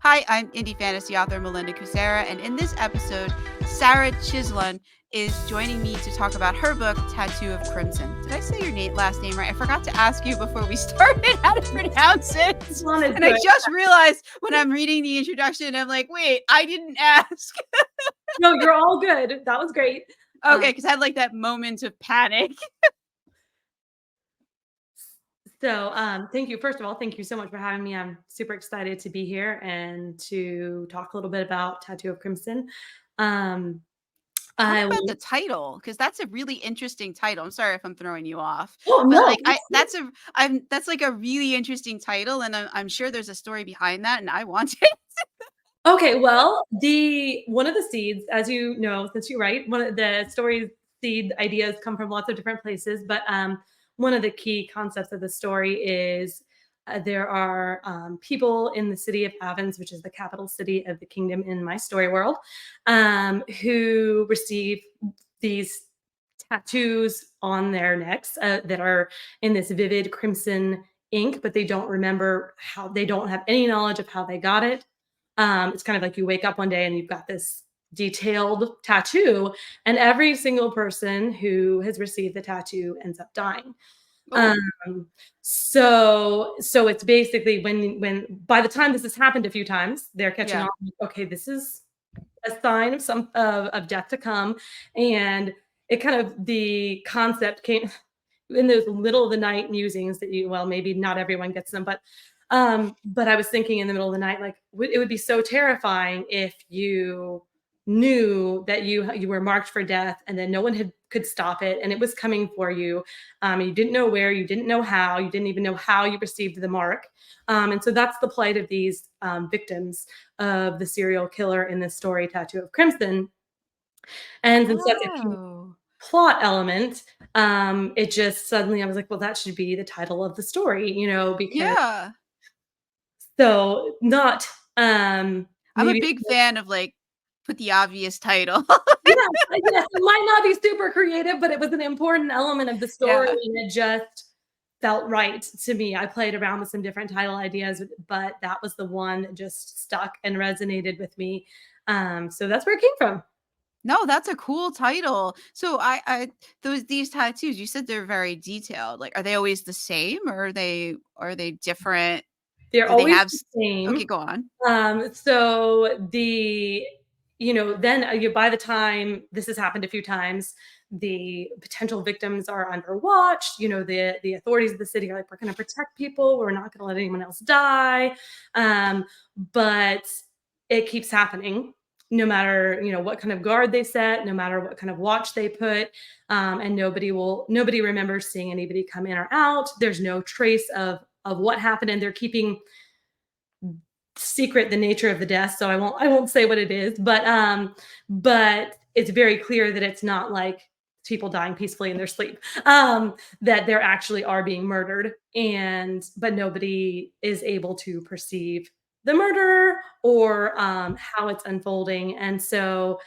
Hi, I'm indie fantasy author Melinda Kucsera, and in this episode, Sarah Chislon is joining me to talk about her book, Tattoo of Crimson. Did I say your last name right? I forgot to ask you before we started how to pronounce it. Chislon is And I good. just realized when I'm reading the introduction, I'm like, wait, I didn't ask. No, you're all good. That was great. Okay, because I had like that moment of panic. Thank you. First of all, thank you so much for having me. I'm super excited to be here and to talk a little bit about Tattoo of Crimson. Um, Talk I about will, the title, because that's a really interesting title. I'm sorry if I'm throwing you off, oh but no, like that's like a really interesting title, and I'm sure there's a story behind that, and I want it. okay. Well, the one of the seeds, as you know, since you write, one of the story seed ideas come from lots of different places, but one of the key concepts of the story is there are people in the city of Athens, which is the capital city of the kingdom in my story world, who receive these tattoos on their necks that are in this vivid crimson ink, but they don't remember how, they don't have any knowledge of how they got it. It's kind of like you wake up one day and you've got this detailed tattoo, and every single person who has received the tattoo ends up dying. Oh, Um, so it's basically when by the time this has happened a few times, they're catching yeah. on. Okay, this is a sign of some of death to come, and it kind of the concept came in those middle of the night musings that you well maybe not everyone gets them, but I was thinking in the middle of the night like it would be so terrifying if you knew that you were marked for death and then no one could stop it and it was coming for you. You didn't know where, you didn't know how, you didn't even know how you received the mark. And so that's the plight of these victims of the serial killer in this story, Tattoo of Crimson. And since that's a key Oh, plot element, it just suddenly I was like, well, that should be the title of the story, because yeah. so not I'm a maybe big fan of like put the obvious title. yes, yes, it might not be super creative, but it was an important element of the story Yeah. and it just felt right to me. I played around with some different title ideas, but that was the one that just stuck and resonated with me. So that's where it came from. No, that's a cool title. So these tattoos, you said they're very detailed. Like, are they always the same, or are they different? They're Do they always have the okay, same. go on. So then by the time this has happened a few times, the potential victims are under watch. The authorities of the city are like, we're going to protect people. We're not going to let anyone else die. But it keeps happening no matter, what kind of guard they set, no matter what kind of watch they put. And nobody remembers seeing anybody come in or out. There's no trace of what happened. And they're keeping secret the nature of the death, so I won't say what it is, but it's very clear that it's not like people dying peacefully in their sleep. That there actually are being murdered, and but nobody is able to perceive the murder or how it's unfolding. And so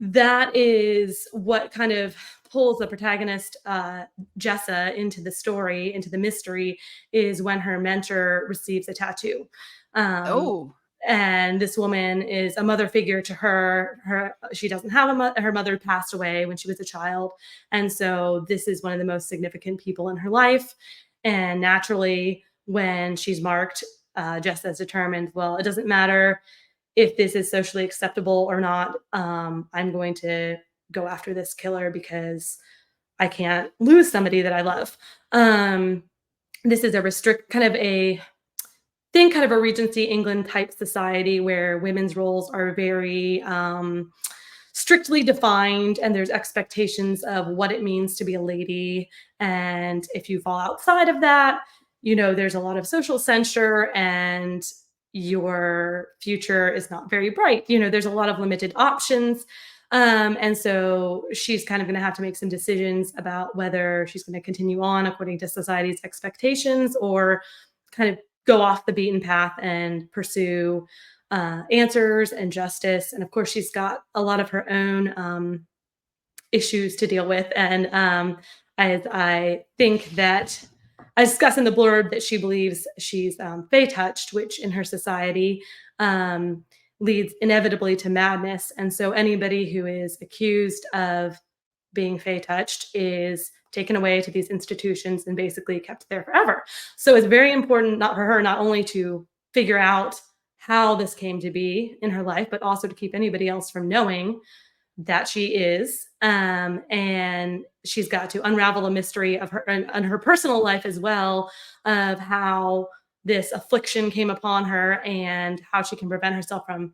that is what kind of pulls the protagonist, Jessa, into the story, into the mystery, is when her mentor receives a tattoo. Um, Oh, and this woman is a mother figure to her. She doesn't have her mother passed away when she was a child, and so this is one of the most significant people in her life. And naturally, when she's marked, Jessa is determined. Well, it doesn't matter if this is socially acceptable or not. I'm going to go after this killer because I can't lose somebody that I love. This is a restrict kind of a think kind of a Regency England type society where women's roles are very strictly defined and there's expectations of what it means to be a lady. And if you fall outside of that, there's a lot of social censure and your future is not very bright. There's a lot of limited options. And so she's kind of going to have to make some decisions about whether she's going to continue on according to society's expectations or kind of go off the beaten path and pursue answers and justice. And of course, she's got a lot of her own issues to deal with. And I think that I discuss in the blurb that she believes she's fae-touched, which in her society um, leads inevitably to madness. And so anybody who is accused of being fae-touched is taken away to these institutions and basically kept there forever. So it's very important not for her not only to figure out how this came to be in her life, but also to keep anybody else from knowing that she is. And she's got to unravel a mystery of her and her personal life as well, of how this affliction came upon her and how she can prevent herself from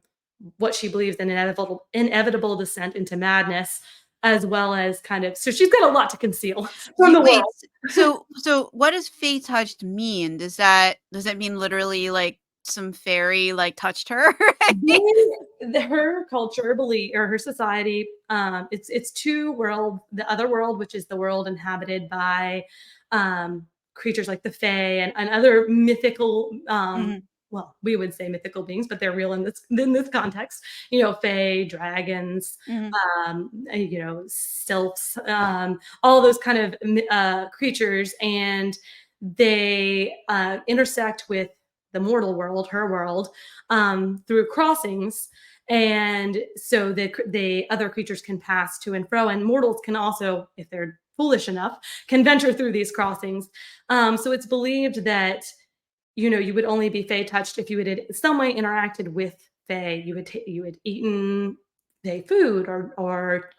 what she believes an inevitable descent into madness, as well as kind of, so she's got a lot to conceal from the Wait, world. so what does fae-touched mean? Does that mean literally like some fairy like touched her? Her culture believe, or her society, it's two world, the other world, which is the world inhabited by creatures like the fae and other mythical, Mhm, well, we would say mythical beings, but they're real in this context. Fae, dragons, mhm. sylphs, all those kind of creatures, and they intersect with the mortal world, her world, through crossings. And so the other creatures can pass to and fro, and mortals can also, if they're foolish enough, can venture through these crossings. So it's believed that you would only be fae touched if you had in some way interacted with fae. You had eaten fae food, or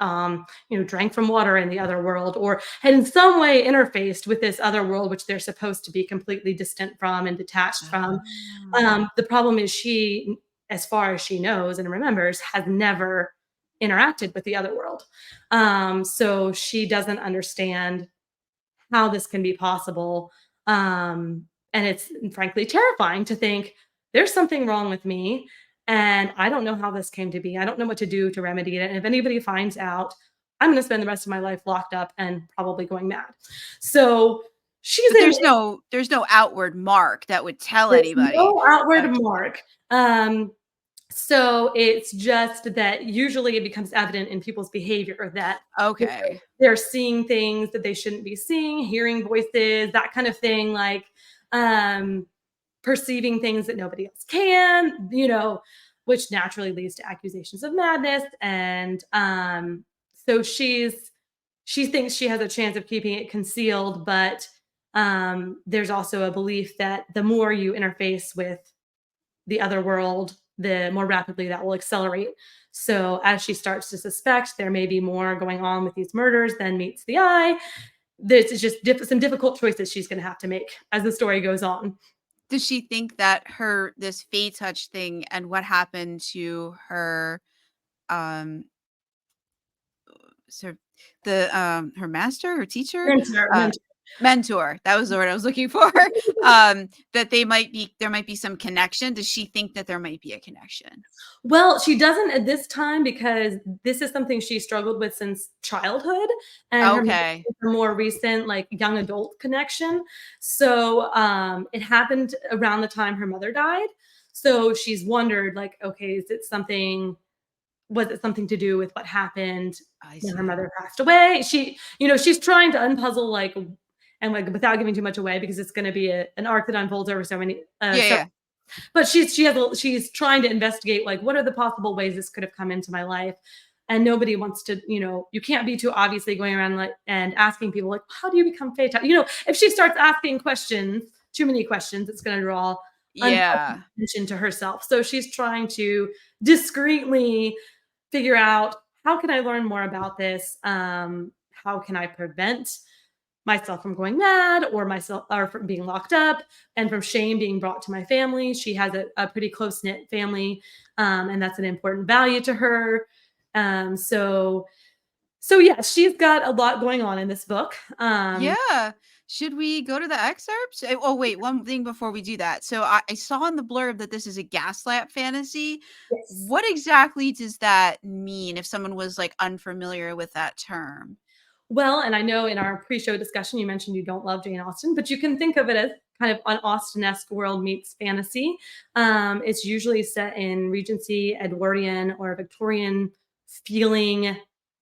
drank from water in the other world, or had in some way interfaced with this other world, which they're supposed to be completely distant from and detached from. Ah. The problem is she, as far as she knows and remembers, has never interacted with the other world. So she doesn't understand how this can be possible. And it's frankly terrifying to think there's something wrong with me and I don't know how this came to be. I don't know what to do to remedy it. And if anybody finds out, I'm going to spend the rest of my life locked up and probably going mad. So she's But in there's no outward mark that would tell there's anybody. no outward Okay. mark. So it's just that usually it becomes evident in people's behavior that Okay. they're seeing things that they shouldn't be seeing, hearing voices, that kind of thing, like um, perceiving things that nobody else can, which naturally leads to accusations of madness. And so she thinks she has a chance of keeping it concealed, but there's also a belief that the more you interface with the other world, the more rapidly that will accelerate. So as she starts to suspect there may be more going on with these murders than meets the eye, this is just some difficult choices she's going to have to make as the story goes on. Does she think that this fae touch thing and what happened to her, um, sort of her master, her teacher, Mentor, uh, mentor. mentor, that was the word I was looking for, that there might be some connection? Does she think that there might be a connection? Well, she doesn't at this time because this is something she struggled with since childhood, and her mother Okay. is a more recent, like, young adult connection. So, it happened around the time her mother died. So she's wondered, like, okay, was it something to do with what happened I when her see. mother passed away? She's trying to unpuzzle, like, and, like, without giving too much away because it's going to be an arc that unfolds over so many, Yeah, yeah. but she's trying to investigate, like, what are the possible ways this could have come into my life. And nobody wants to, you can't be too obviously going around, like, and asking people, like, how do you become fatal? If she starts asking questions, too many questions, it's going to draw unpleasant Yeah. attention to herself. So she's trying to discreetly figure out, how can I learn more about this? How can I prevent myself from going mad, or myself, or from being locked up, and from shame being brought to my family? She has a pretty close knit family, and that's an important value to her. So yeah, she's got a lot going on in this book. Yeah. Should we go to the excerpts? Oh, wait, one thing before we do that. So I saw in the blurb that this is a gaslamp fantasy. Yes. What exactly does that mean if someone was like unfamiliar with that term? Well, and I know in our pre-show discussion you mentioned you don't love Jane Austen, but you can think of it as kind of an Austen-esque world meets fantasy. It's usually set in Regency, Edwardian, or Victorian feeling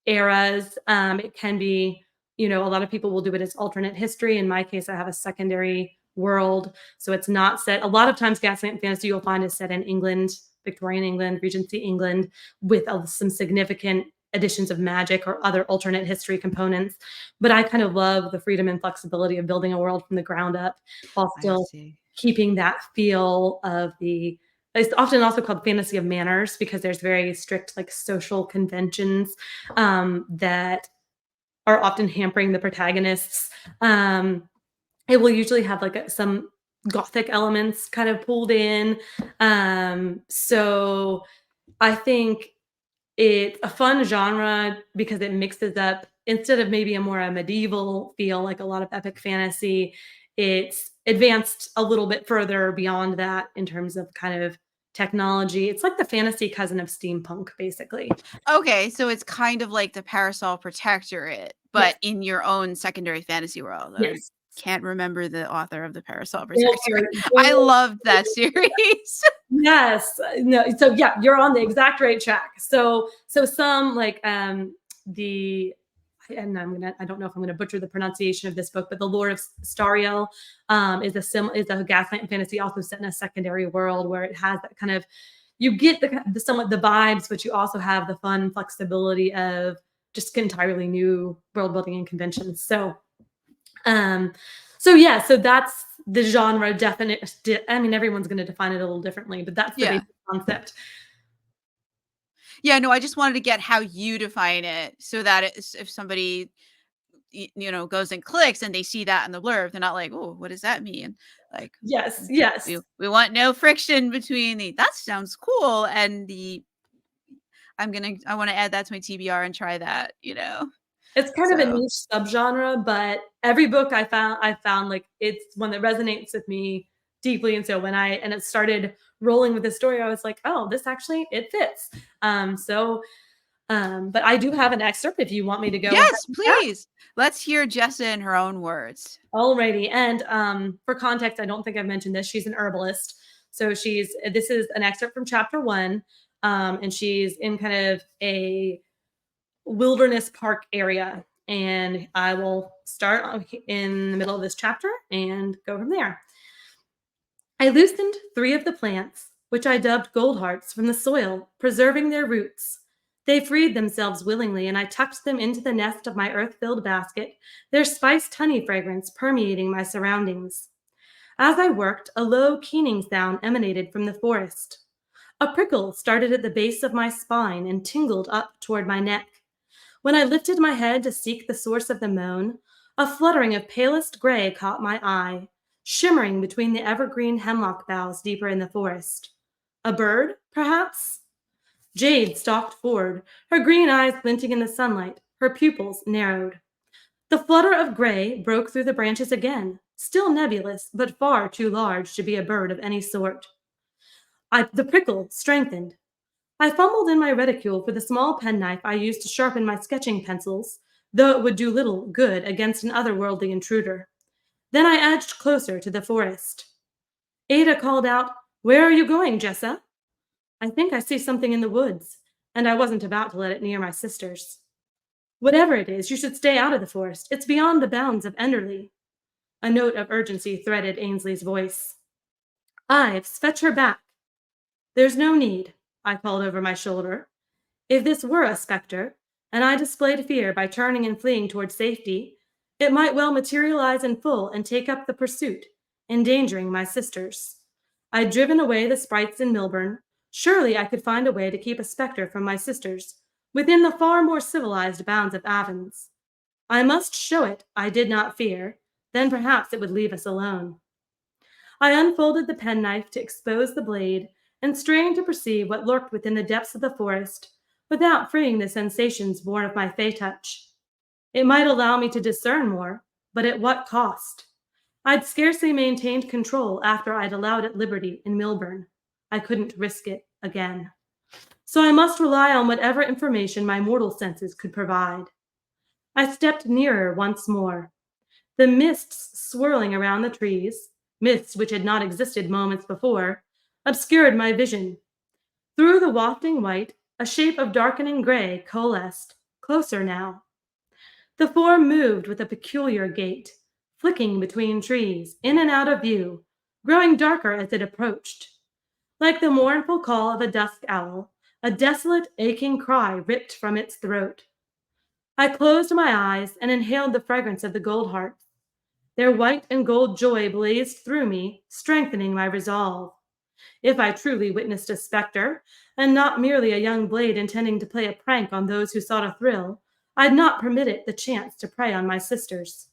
eras. It can be, a lot of people will do it as alternate history. In my case, I have a secondary world, so it's not set. A lot of times, gaslamp fantasy you'll find is set in England, Victorian England, Regency England, with some significant additions of magic or other alternate history components. But I kind of love the freedom and flexibility of building a world from the ground up while I still see. keeping that feel of the it's often also called fantasy of manners because there's very strict like social conventions that are often hampering the protagonists. It will usually have like some gothic elements kind of pulled in. So I think it's a fun genre because it mixes up instead of maybe a medieval feel like a lot of epic fantasy, it's advanced a little bit further beyond that in terms of kind of technology. It's like the fantasy cousin of steampunk, basically. Okay, so it's kind of like the Parasol Protectorate, Yes, but in your own secondary fantasy world. I yes. can't remember the author of the Parasol Protectorate. Older, I older. loved that series. Yes. No, so yeah, you're on the exact right track. So some like the and I don't know if I'm gonna butcher the pronunciation of this book, but The Lord of Stariel is a gaslamp fantasy also set in a secondary world where it has that kind of you get the somewhat the vibes, but you also have the fun flexibility of just entirely new world building and conventions. Um, so yeah, so that's the genre definite. I mean, everyone's going to define it a little differently, but that's the Yeah. basic concept. Yeah, no, I just wanted to get how you define it so that it's if somebody goes and clicks and they see that in the blurb, they're not like, "Oh, what does that mean?" Like, Yes, "Mm, yes, we want no friction between the that sounds cool and the I want to add that to my TBR and try that. it's kind of a So, niche subgenre, but every book I found like it's one that resonates with me deeply. And so when it started rolling with the story, I was like, oh, this actually it fits. But I do have an excerpt if you want me to go ahead yes, with that. please. Let's hear Jessa in her own words. Alrighty. And for context, I don't think I've mentioned this. She's an herbalist. So this is an excerpt from chapter one. And she's in kind of a wilderness park area. And I will start in the middle of this chapter and go from there. I loosened 3 of the plants, which I dubbed gold hearts, from the soil, preserving their roots. They freed themselves willingly, and I tucked them into the nest of my earth filled basket, their spiced honey fragrance permeating my surroundings. As I worked, a low keening sound emanated from the forest. A prickle started at the base of my spine and tingled up toward my neck. When I lifted my head to seek the source of the moan, a fluttering of palest gray caught my eye, shimmering between the evergreen hemlock boughs deeper in the forest. A bird, perhaps? Jade stalked forward, her green eyes glinting in the sunlight, her pupils narrowed. The flutter of gray broke through the branches again, still nebulous, but far too large to be a bird of any sort. The prickle strengthened. I fumbled in my reticule for the small penknife I used to sharpen my sketching pencils, though it would do little good against an otherworldly intruder. Then I edged closer to the forest. Ada called out, "Where are you going, Jessa?" "I think I see something in the woods," and I wasn't about to let it near my sisters. "Whatever it is, you should stay out of the forest. It's beyond the bounds of Enderley." A note of urgency threaded Ainsley's voice. "Ives, fetch her back." "There's no need," I called over my shoulder. If this were a specter, and I displayed fear by turning and fleeing toward safety, it might well materialize in full and take up the pursuit, endangering my sisters. I'd driven away the sprites in Milburn. Surely I could find a way to keep a specter from my sisters, within the far more civilized bounds of Avon's. I must show it I did not fear, then perhaps it would leave us alone. I unfolded the penknife to expose the blade and strained to perceive what lurked within the depths of the forest without freeing the sensations born of my fae-touch. It might allow me to discern more, but at what cost? I'd scarcely maintained control after I'd allowed it liberty in Milburn. I couldn't risk it again. So I must rely on whatever information my mortal senses could provide. I stepped nearer once more. The mists swirling around the trees, mists which had not existed moments before, obscured my vision. Through the wafting white, a shape of darkening gray coalesced, closer now. The form moved with a peculiar gait, flicking between trees, in and out of view, growing darker as it approached. Like the mournful call of a dusk owl, a desolate, aching cry ripped from its throat. I closed my eyes and inhaled the fragrance of the gold hearts. Their white and gold joy blazed through me, strengthening my resolve. If I truly witnessed a specter, and not merely a young blade intending to play a prank on those who sought a thrill, I'd not permit it the chance to prey on my sisters.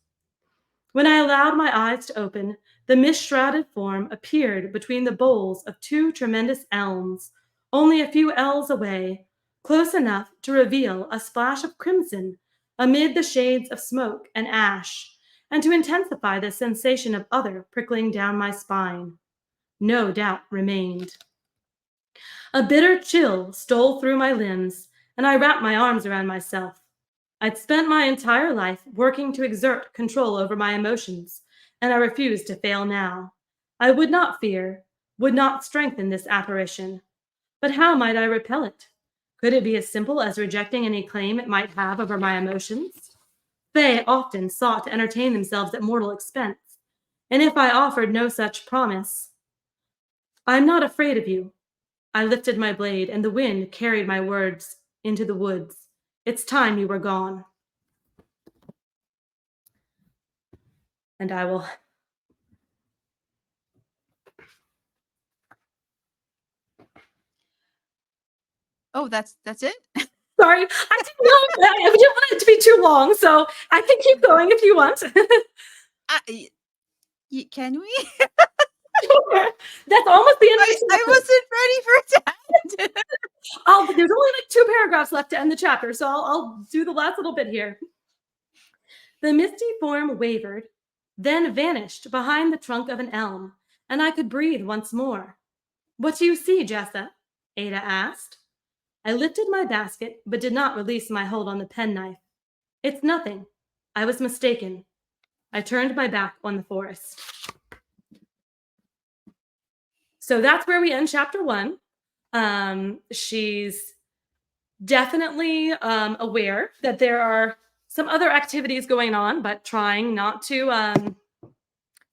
When I allowed my eyes to open, the mist shrouded form appeared between the boles of two tremendous elms, only a few ells away, close enough to reveal a splash of crimson amid the shades of smoke and ash, and to intensify the sensation of other prickling down my spine. No doubt remained. A bitter chill stole through my limbs, and I wrapped my arms around myself. I'd spent my entire life working to exert control over my emotions, and I refused to fail now. I would not fear, would not strengthen this apparition. But how might I repel it? Could it be as simple as rejecting any claim it might have over my emotions? They often sought to entertain themselves at mortal expense, and if I offered no such promise, "I'm not afraid of you." I lifted my blade, and the wind carried my words into the woods. "It's time you were gone." And I will. Oh, that's it? Sorry, I didn't know. I didn't want it to be too long, so I can keep going if you want. Y can we? That's almost the end of the I chapter. wasn't ready for it to end. There's only like 2 paragraphs left to end the chapter, so I'll do the last little bit here. The misty form wavered, then vanished behind the trunk of an elm, and I could breathe once more. "What do you see, Jessa?" Ada asked. I lifted my basket, but did not release my hold on the penknife. "It's nothing. I was mistaken." I turned my back on the forest. So that's where we end chapter 1. She's definitely aware that there are some other activities going on, but trying not to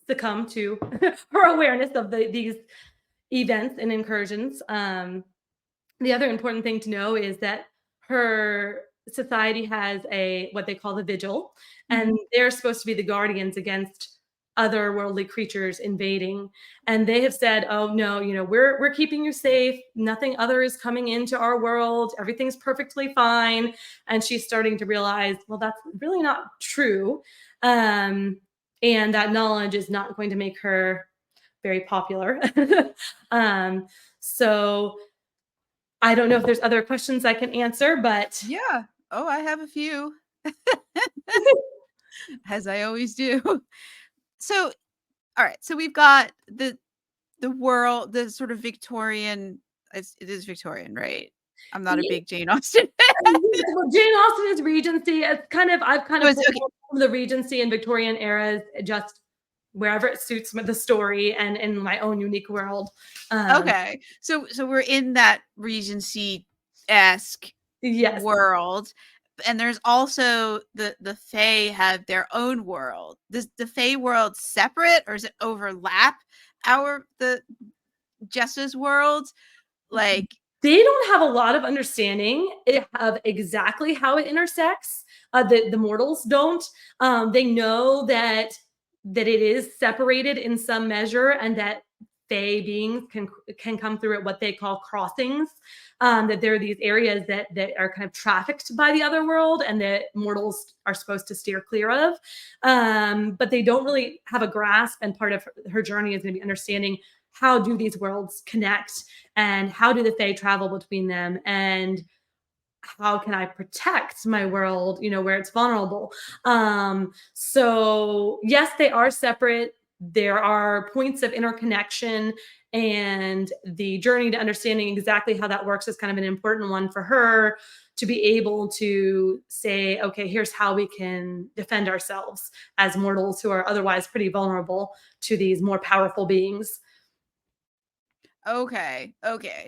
succumb to her awareness of these events and incursions. The other important thing to know is that her society has a what they call the vigil, and Mhm. they're supposed to be the guardians against otherworldly creatures invading. And they have said, "Oh no, we're keeping you safe. Nothing other is coming into our world. Everything's perfectly fine." And she's starting to realize, well, that's really not true. Um, and that knowledge is not going to make her very popular. um, so I don't know if there's other questions I can answer, but Yeah. Oh, I have a few, as I always do. So, all right. So we've got the world, the sort of Victorian. It is Victorian, right? I'm not a yeah, big Jane Austen fan. well, Jane Austen is Regency. I've kind So of it's pulled okay. from the Regency and Victorian eras, just wherever it suits the story and in my own unique world. Um, Okay. So we're in that Regency-esque yes, world, and there's also the Fae have their own world. Does the Fae world separate, or does it overlap the Jessa's world? Like, they don't have a lot of understanding of exactly how it intersects. The mortals don't. They know that it is separated in some measure, and that Fae beings can come through at what they call crossings. That there are these areas that are kind of trafficked by the other world, and that mortals are supposed to steer clear of. But they don't really have a grasp. And part of her journey is going to be understanding, how do these worlds connect, and how do the Fae travel between them, and how can I protect my world, where it's vulnerable. So yes, they are separate. There are points of interconnection, and the journey to understanding exactly how that works is kind of an important one for her, to be able to say, okay, here's how we can defend ourselves as mortals who are otherwise pretty vulnerable to these more powerful beings. okay,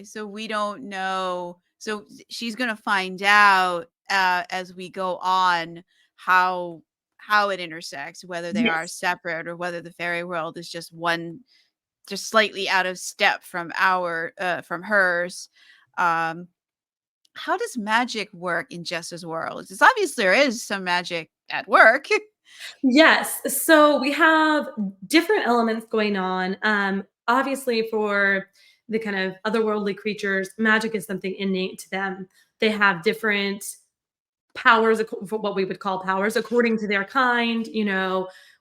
so we don't know. So she's gonna find out as we go on how it intersects, whether they are Yes. separate or whether the fairy world is just one just slightly out of step from from hers. Um, how does magic work in Jessa's world? It's obvious there is some magic at work. Yes. So we have different elements going on. Obviously, for the kind of otherworldly creatures, magic is something innate to them. They have different powers, for what we would call powers, according to their kind,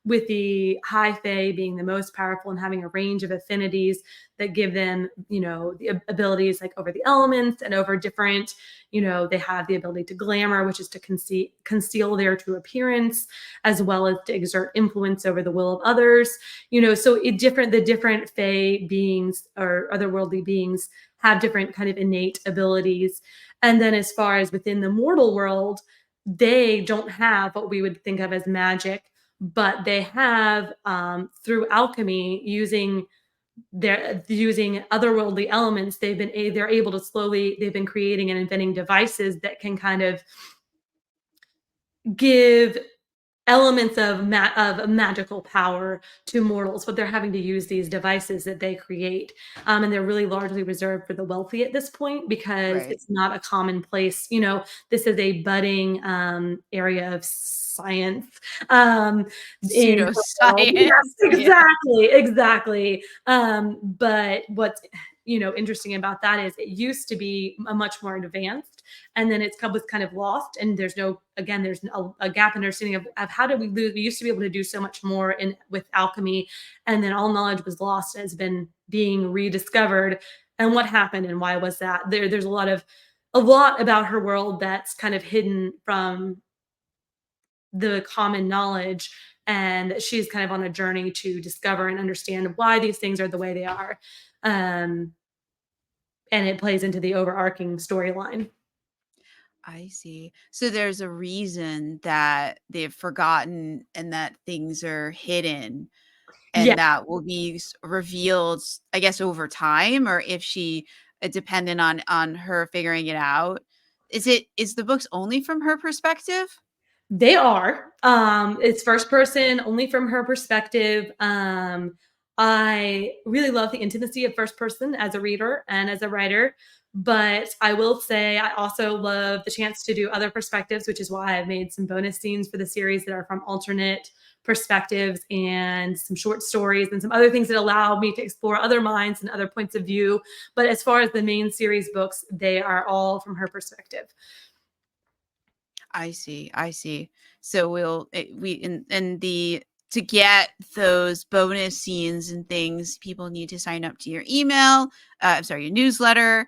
with the high fae being the most powerful and having a range of affinities that give them, the abilities like over the elements and over different, they have the ability to glamour, which is to conceal their true appearance, as well as to exert influence over the will of others. So the different fae beings or otherworldly beings have different kind of innate abilities. And then as far as within the mortal world, they don't have what we would think of as magic, but they have, through alchemy, using otherworldly elements, they're able to they've been creating and inventing devices that can kind of give elements of magical power to mortals, but they're having to use these devices that they create, and they're really largely reserved for the wealthy at this point because Right. it's not a commonplace. This is a budding area of science, in her world. Yes, Pseudoscience. Yeah. exactly. But what's interesting about that is it used to be a much more advanced, and then was kind of lost, and there's a gap in understanding of how did we lose. We used to be able to do so much more with alchemy, and then all knowledge was lost and has been being rediscovered. And what happened and why was that? There's a lot about her world that's kind of hidden from the common knowledge, and she's kind of on a journey to discover and understand why these things are the way they are. um, and it plays into the overarching storyline. I see. So there's a reason that they've forgotten and that things are hidden, Yeah, and that will be revealed, I guess, over time, or if she dependent on her figuring it out. Is the books only from her perspective? they are. It's first person, only from her perspective. I really love the intimacy of first person as a reader and as a writer, but I will say I also love the chance to do other perspectives, which is why I've made some bonus scenes for the series that are from alternate perspectives, and some short stories and some other things that allow me to explore other minds and other points of view. But as far as the main series books, they are all from her perspective. I see. I see. So we in the to get those bonus scenes and things, people need to sign up to your email. I'm sorry, your newsletter,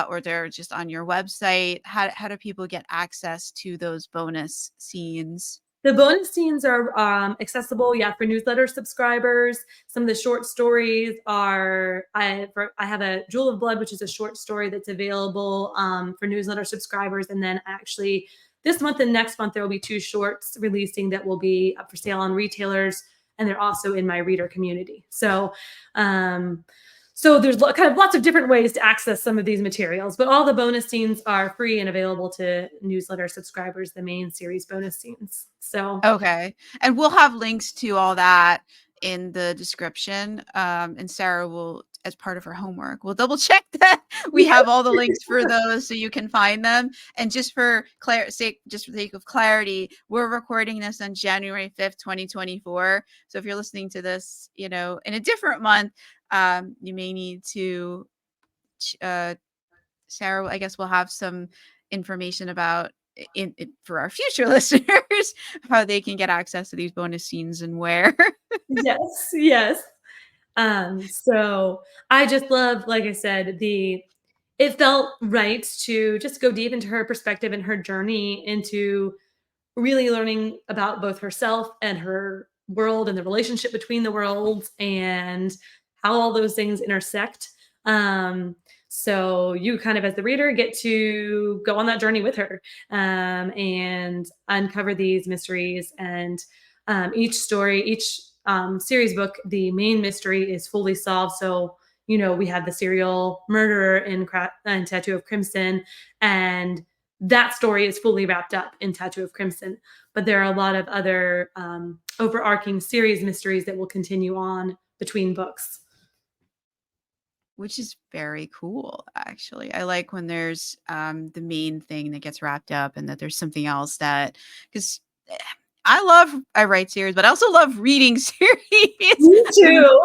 or they're just on your website. How do people get access to those bonus scenes? The bonus scenes are, accessible, yeah, for newsletter subscribers. Some of the short stories are I have a Jewel of Blood, which is a short story that's available, for newsletter subscribers, and then actually this month and next month there will be two shorts releasing that will be up for sale on retailers, and they're also in my reader community. Um, so there's kind of lots of different ways to access some of these materials, but all the bonus scenes are free and available to newsletter subscribers, the main series bonus scenes. So Okay. And we'll have links to all that in the description. And Sarah will, as part of her homework, will double check that we yeah, have all the links for those so you can find them. And just for just for the sake of clarity, we're recording this on January 5th, 2024. So if you're listening to this, in a different month, you may need to uh, Sarah, I guess we'll have some information about for our future listeners how they can get access to these bonus scenes and where. yes. So I just love, like I said, it felt right to just go deep into her perspective and her journey into really learning about both herself and her world and the relationship between the worlds and how all those things intersect. Um, so you kind of, as the reader, get to go on that journey with her, and uncover these mysteries. And each series book, the main mystery is fully solved. So we have the serial murderer in Tattoo of Crimson, and that story is fully wrapped up in Tattoo of Crimson. But there are a lot of other overarching series mysteries that will continue on between books. Which is very cool, actually. I like when there's, the main thing that gets wrapped up and that there's something else that 'cause, I write series, but I also love reading series. Me too.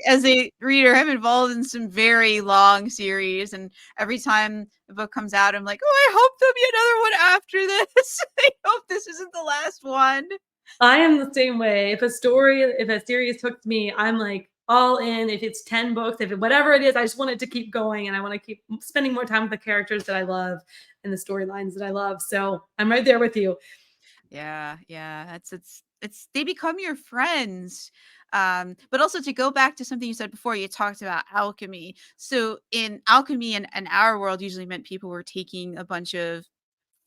As a reader, I'm involved in some very long series, and every time the book comes out, I'm like, "Oh, I hope there'll be another one after this. I hope this isn't the last one." I am the same way. If a series hooks me, I'm like all in. If it's 10 books, if it, whatever it is, I just want it to keep going and I want to keep spending more time with the characters that I love and the storylines that I love. So I'm right there with you. Yeah, yeah, it's they become your friends. But also to go back to something you said before, you talked about alchemy. So in alchemy in our world usually meant people were taking a bunch of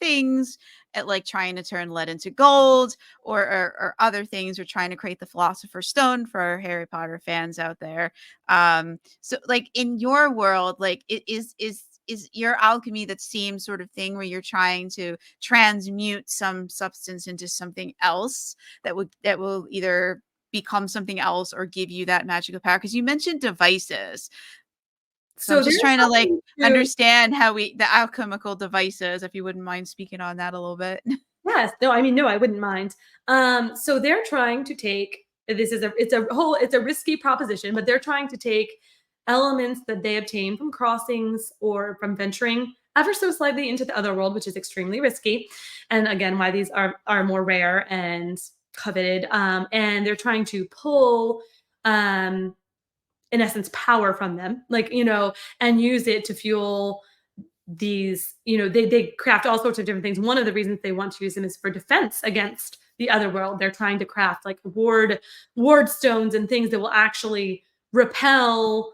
things at like trying to turn lead into gold or other things or trying to create the philosopher's stone for our Harry Potter fans out there. So like in your world, like is your alchemy that same sort of thing where you're trying to transmute some substance into something else that will either become something else or give you that magical power? Because you mentioned devices, so I'm So they're just trying to like trying to understand how the alchemical devices, if you wouldn't mind speaking on that a little bit. yes, no, I mean, no, I wouldn't mind. So they're trying to take it's a risky proposition, but they're trying to take elements that they obtain from crossings or from venturing ever so slightly into the other world, which is extremely risky. And again, why these are more rare and coveted. And they're trying to pull um in essence power from them, like, and use it to fuel these, they craft all sorts of different things. One of the reasons they want to use them is for defense against the other world. They're trying to craft like ward stones and things that will actually repel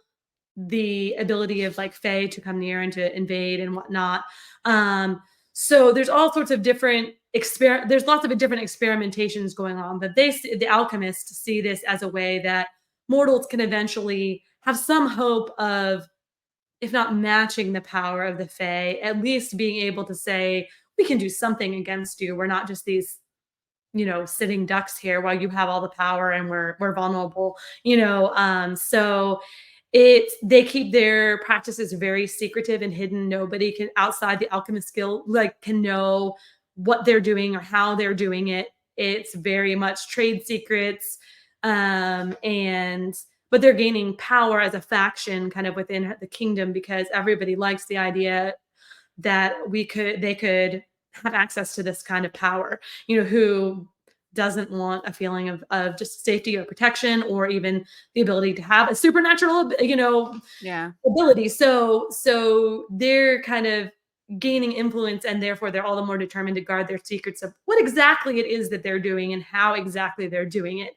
the ability of like fae to come near and to invade and whatnot. So there's all sorts of different there's lots of different experimentations going on, but the alchemists see this as a way that mortals can eventually have some hope of, if not matching the power of the Fae, at least being able to say, we can do something against you. We're not just these, sitting ducks here while you have all the power and we're vulnerable, so they keep their practices very secretive and hidden. Nobody can outside the alchemist skill like can know what they're doing or how they're doing it. It's very much trade secrets. And but they're gaining power as a faction kind of within the kingdom because everybody likes the idea that they could have access to this kind of power. Who doesn't want a feeling of just safety or protection or even the ability to have a supernatural, Yeah. ability. So they're kind of gaining influence and therefore they're all the more determined to guard their secrets of what exactly it is that they're doing and how exactly they're doing it.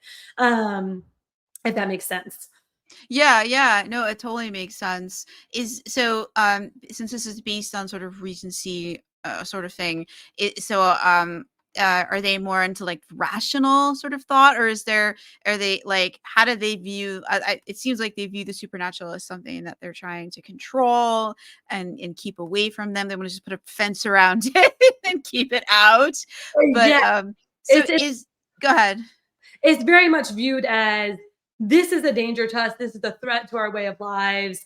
If that makes sense. Yeah, yeah. No, it totally makes sense. Is so since this is based on sort of recency sort of thing, are they more into like rational sort of thought, or are they like how do they view it seems like they view the supernatural as something that they're trying to control and keep away from them. They want to just put a fence around it and keep it out. But Yeah, so it's is go ahead. it's very much viewed as this is a danger to us. This is a threat to our way of lives.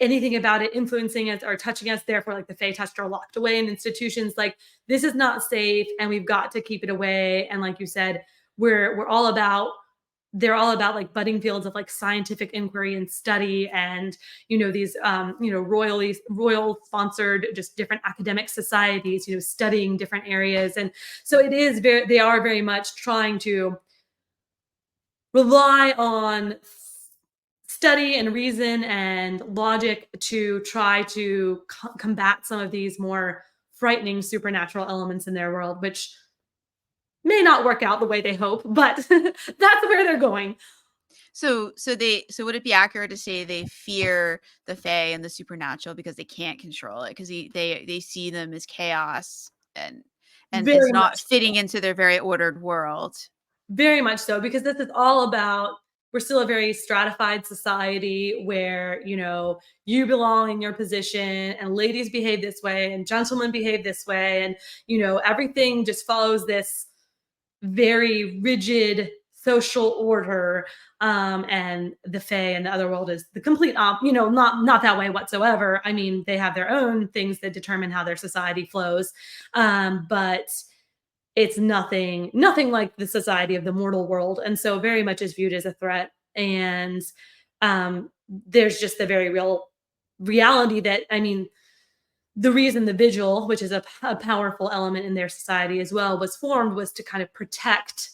Anything about it influencing us or touching us, therefore, like the fae-touched are locked away in institutions. Like this is not safe, and we've got to keep it away. And like you said, we're all about they're all about like budding fields of like scientific inquiry and study and these royal sponsored just different academic societies studying different areas. And so they are very much trying to rely on study and reason and logic to try to combat some of these more frightening supernatural elements in their world, which may not work out the way they hope, but that's where they're going. So would it be accurate to say they fear the fae and the supernatural because they can't control it because they see them as chaos and as Very not much fitting into their very ordered world. Very much so, because this is all about we're still a very stratified society where, you belong in your position and ladies behave this way and gentlemen behave this way. And, everything just follows this very rigid social order, and the fae and the other world is the complete not that way whatsoever. I mean, they have their own things that determine how their society flows, but it's nothing like the society of the mortal world, and so very much is viewed as a threat. And there's just the very real reality that, I mean, the reason the vigil, which is a powerful element in their society as well, was formed, was to kind of protect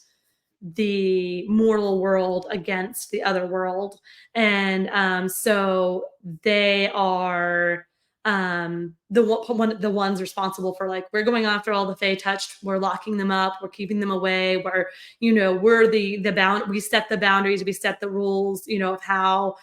the mortal world against the other world. And so they are the ones responsible for, like, we're going after all the fae-touched, we're locking them up, we're keeping them away, we're we set the boundaries, we set the rules, of how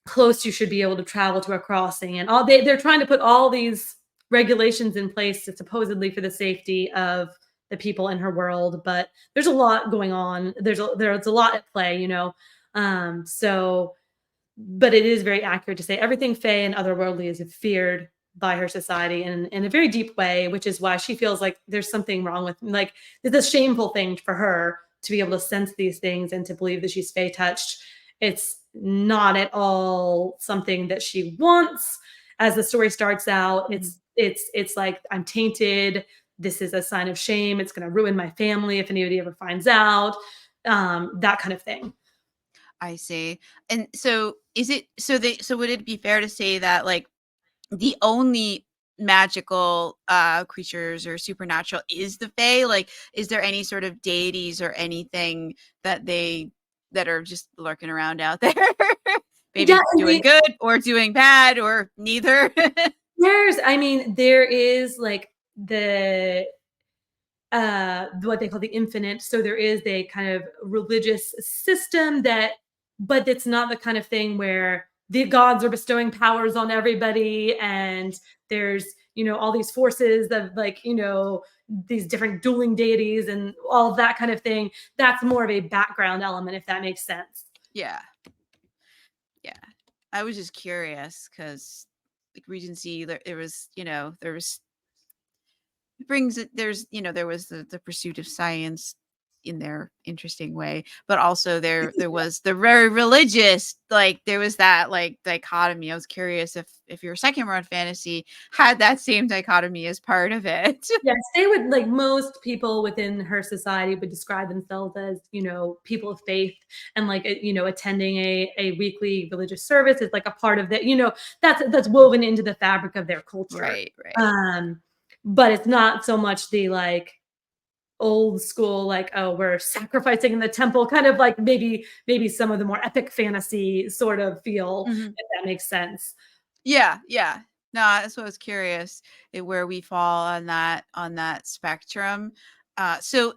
close you should be able to travel to a crossing, and they're trying to put all these regulations in place to supposedly for the safety of the people in her world. But there's a lot going on, there's a lot at play, so but it is very accurate to say everything fae and otherworldly is feared by her society in a very deep way, which is why she feels like there's something wrong with, like, it's a shameful thing for her to be able to sense these things and to believe that she's fae touched. It's not at all something that she wants. As the story starts out, Mhm. it's like, I'm tainted. This is a sign of shame. It's going to ruin my family if anybody ever finds out. That kind of thing. I see. And so is it so would it be fair to say that, like, the only magical creatures or supernatural is the fae? Like, is there any sort of deities or anything that are just lurking around out there? Yeah, Maybe and doing good or doing bad or neither? there is, like, what they call the infinite. So there is a kind of religious system that, but it's not the kind of thing where the gods are bestowing powers on everybody, and there's, all these forces of, like, these different dueling deities and all of that kind of thing. That's more of a background element, if that makes sense. Yeah. Yeah. I was just curious because, like, Regency, there was, there was it brings it there's there was the pursuit of science in their interesting way, but also there was the very religious, like, there was that, like, dichotomy. I was curious if your second run fantasy had that same dichotomy as part of it. Yes, they would, like, most people within her society would describe themselves as, people of faith, and, like, attending a weekly religious service is like a part of that, that's woven into the fabric of their culture. Right, right. Um, but it's not so much the, like, old school, like, oh, we're sacrificing in the temple, kind of like maybe some of the more epic fantasy sort of feel, Mhm. if that makes sense. Yeah, yeah. No, that's what I was curious, where we fall on that spectrum. So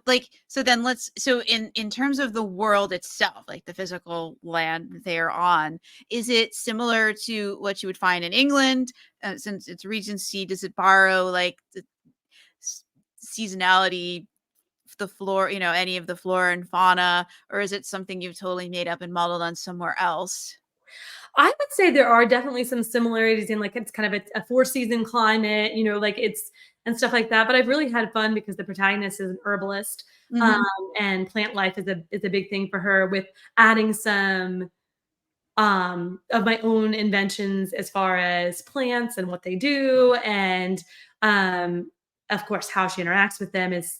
then so in terms of the world itself, like the physical land they're on, is it similar to what you would find in England? Since it's Regency, does it borrow, like, the s- seasonality, any of the flora and fauna, or is it something you've totally made up and modeled on somewhere else? I would say there are definitely some similarities in, like, it's kind of a four-season climate, like, it's and stuff like that. But I've really had fun because the protagonist is an herbalist, um, Hmm. and plant life is a big thing for her, with adding some of my own inventions as far as plants and what they do, and um, of course, how she interacts with them is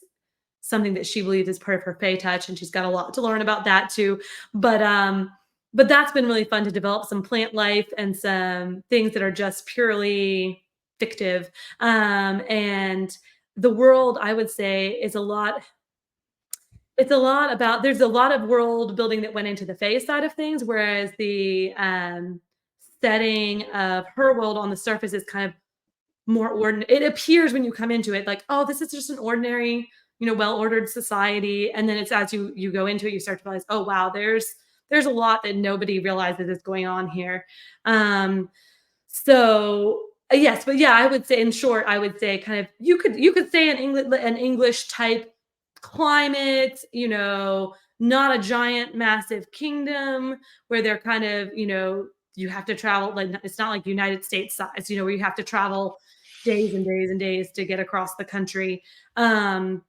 something that she believes is part of her Fey touch, and she's got a lot to learn about that too. But um, but that's been really fun to develop some plant life and some things that are just purely fictive. And the world, I would say, is a lot. It's a lot about. There's a lot of world building that went into the Fey side of things, whereas the setting of her world on the surface is kind of more ordinary. It appears when you come into it like, oh, this is just an ordinary, well-ordered society. And then it's as you go into it, you start to realize, oh wow, there's a lot that nobody realizes is going on here. Um, yes, but yeah, I would say, in short, I would say, kind of, you could say an English type climate, not a giant massive kingdom where they're kind of, you have to travel, like, it's not like United States size, where you have to travel days and days and days to get across the country. Um,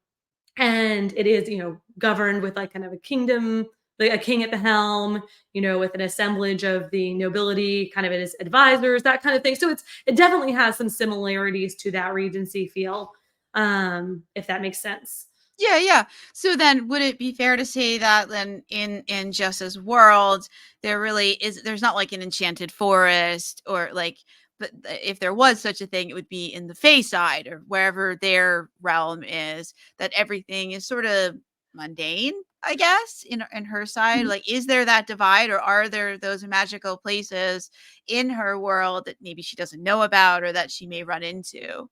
and it is, governed with like kind of a kingdom, like a king at the helm, with an assemblage of the nobility kind of as advisors, that kind of thing. So it definitely has some similarities to that Regency feel, if that makes sense. Yeah, yeah. So then would it be fair to say that then in Jessa's world, there's not like an enchanted forest or like, but if there was such a thing, it would be in the Fae side or wherever their realm is, that everything is sort of mundane, I guess, in her side. Like, is there that divide, or are there those magical places in her world that maybe she doesn't know about or that she may run into?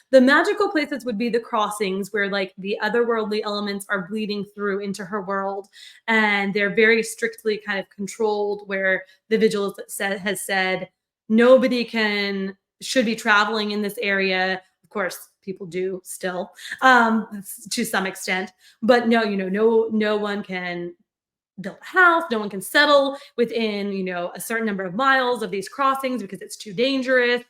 The magical places would be the crossings where like the otherworldly elements are bleeding through into her world, and they're very strictly kind of controlled, where the vigil has said nobody can should be traveling in this area. Of course, people do still, to some extent, but no, no one can build a house. No one can settle within, a certain number of miles of these crossings because it's too dangerous.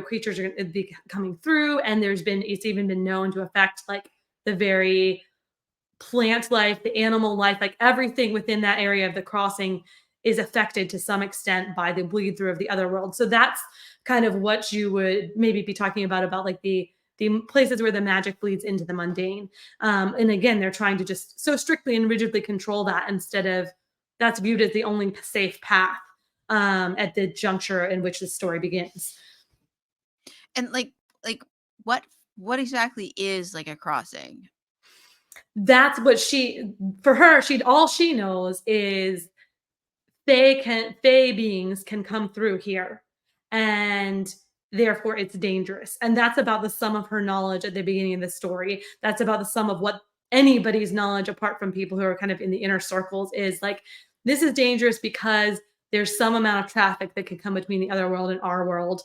Creatures are going to be coming through, and it's even been known to affect like the very plant life, the animal life, like everything within that area of the crossing is affected to some extent by the bleed through of the other world. So that's kind of what you would maybe be talking about like the places where the magic bleeds into the mundane. And again, they're trying to just so strictly and rigidly control that, instead of that's viewed as the only safe path, at the juncture in which the story begins. And like what exactly is like a crossing? That's what for her, all she knows is fae beings can come through here, and therefore it's dangerous. And that's about the sum of her knowledge at the beginning of the story. That's about the sum of what anybody's knowledge, apart from people who are kind of in the inner circles, is like, this is dangerous because there's some amount of traffic that can come between the other world and our world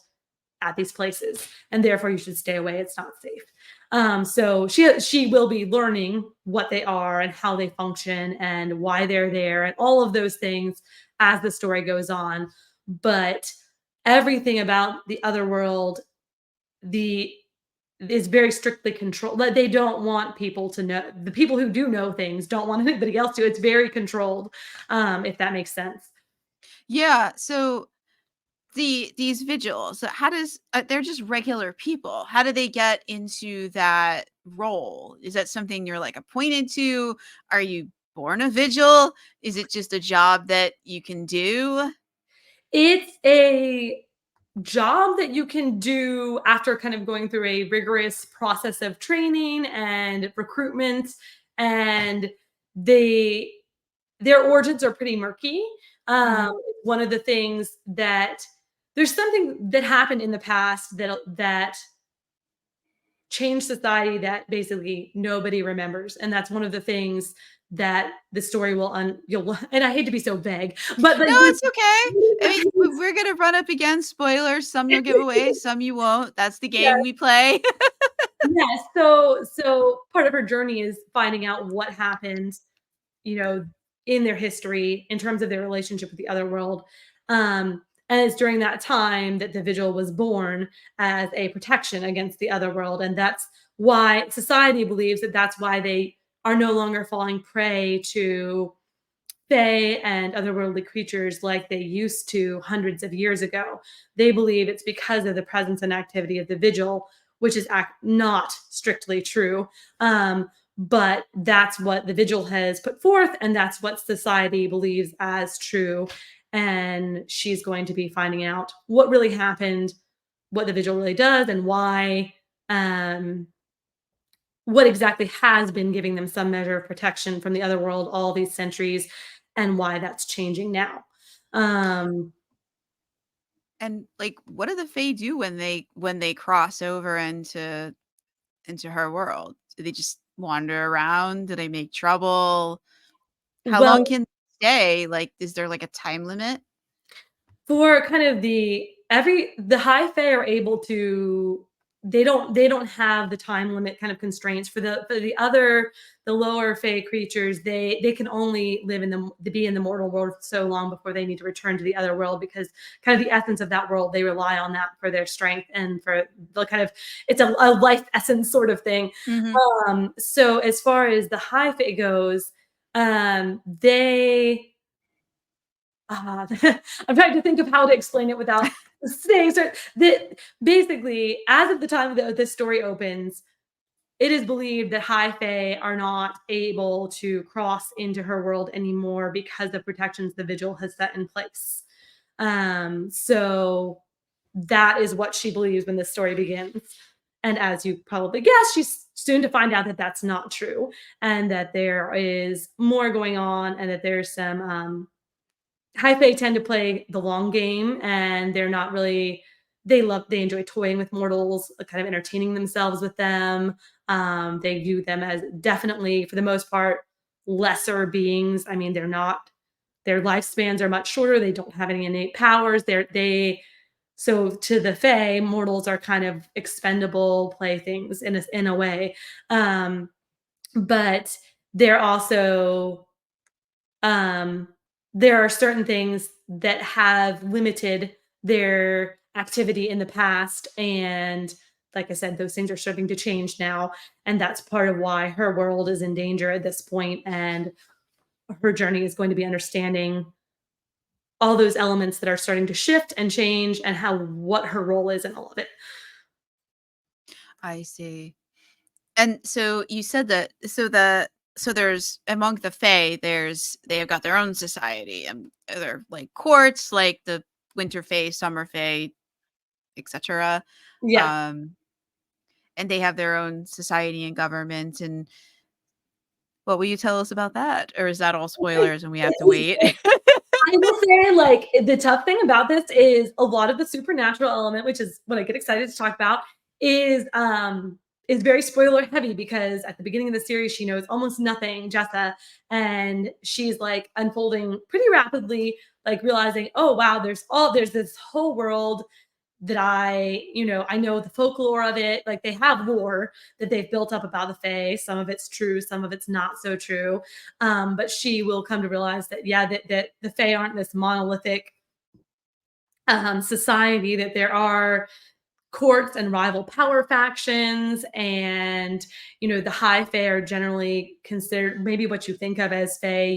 at these places, and therefore you should stay away. It's not safe. So she will be learning what they are and how they function and why they're there and all of those things as the story goes on. But everything about the other world, the is very strictly controlled. Like, they don't want people to know. The people who do know things don't want anybody else to. It's very controlled, if that makes sense. Yeah, so these vigils, so how does they're just regular people. How do they get into that role? Is that something you're like appointed to? Are you born a vigil? Is it just a job that you can do? It's a job that you can do after kind of going through a rigorous process of training and recruitment, and they their origins are pretty murky. Mhm. One of the things that there's something that happened in the past that changed society that basically nobody remembers, and that's one of the things that the story will you'll and I hate to be so vague, but No, like it's okay. I mean, we're gonna run up against spoilers. Some you'll give away, some you won't. That's the game we play. yes. So part of her journey is finding out what happened, you know, in their history in terms of their relationship with the other world. And it's during that time that the vigil was born as a protection against the other world. And that's why society believes that that's why they are no longer falling prey to fae and otherworldly creatures like they used to hundreds of years ago. They believe it's because of the presence and activity of the vigil, which is not strictly true. But that's what the vigil has put forth, and that's what society believes as true. And she's going to be finding out what really happened, what the vigil really does, and why. What exactly has been giving them some measure of protection from the other world all these centuries, and why that's changing now. Um, And like, what do the Fae do when they cross over into her world? Do they just wander around? Do they make trouble? How well, long can they stay? Like, is there like a time limit? for kind of the high fae are able to they don't have the time limit kind of constraints. For the lower fae creatures, they can only live in the be in the mortal world so long before they need to return to the other world, because kind of the essence of that world, they rely on that for their strength and for the kind of, it's a life essence sort of thing. Mhm. So as far as the high fae goes, they I'm trying to think of how to explain it without saying so that basically, as of the time that this story opens, it is believed that high fae are not able to cross into her world anymore because of protections the vigil has set in place. So that is what she believes when this story begins. And as you probably guess, she's soon to find out that that's not true, and that there is more going on, and that there's some high fae tend to play the long game, and they're not really, they enjoy toying with mortals, kind of entertaining themselves with them. They view them as definitely, for the most part, lesser beings. I mean, they're not, their lifespans are much shorter. They don't have any innate powers. So to the fae, mortals are kind of expendable playthings in a way. Um, but they're also, um, there are certain things that have limited their activity in the past, and like I said, those things are starting to change now, and that's part of why her world is in danger at this point, and her journey is going to be understanding all those elements that are starting to shift and change, and how, what her role is in all of it. I see. And so you said that so there's among the Fae, they have got their own society, and they're like courts, like the Winter Fae, Summer Fae, etc. Yeah. Um, and they have their own society and government. And what will you tell us about that? Or is that all spoilers and we have to wait? I will say, like, the tough thing about this is a lot of the supernatural element, which is what I get excited to talk about, is very spoiler heavy, because at the beginning of the series, she knows almost nothing, Jessa, and she's like unfolding pretty rapidly, like realizing, oh wow, there's this whole world that I know the folklore of it. Like, they have lore that they've built up about the Fae. Some of it's true, some of it's not so true. But she will come to realize that, yeah, that the Fae aren't this monolithic society, that there are courts and rival power factions, and the high fae are generally considered maybe what you think of as fae,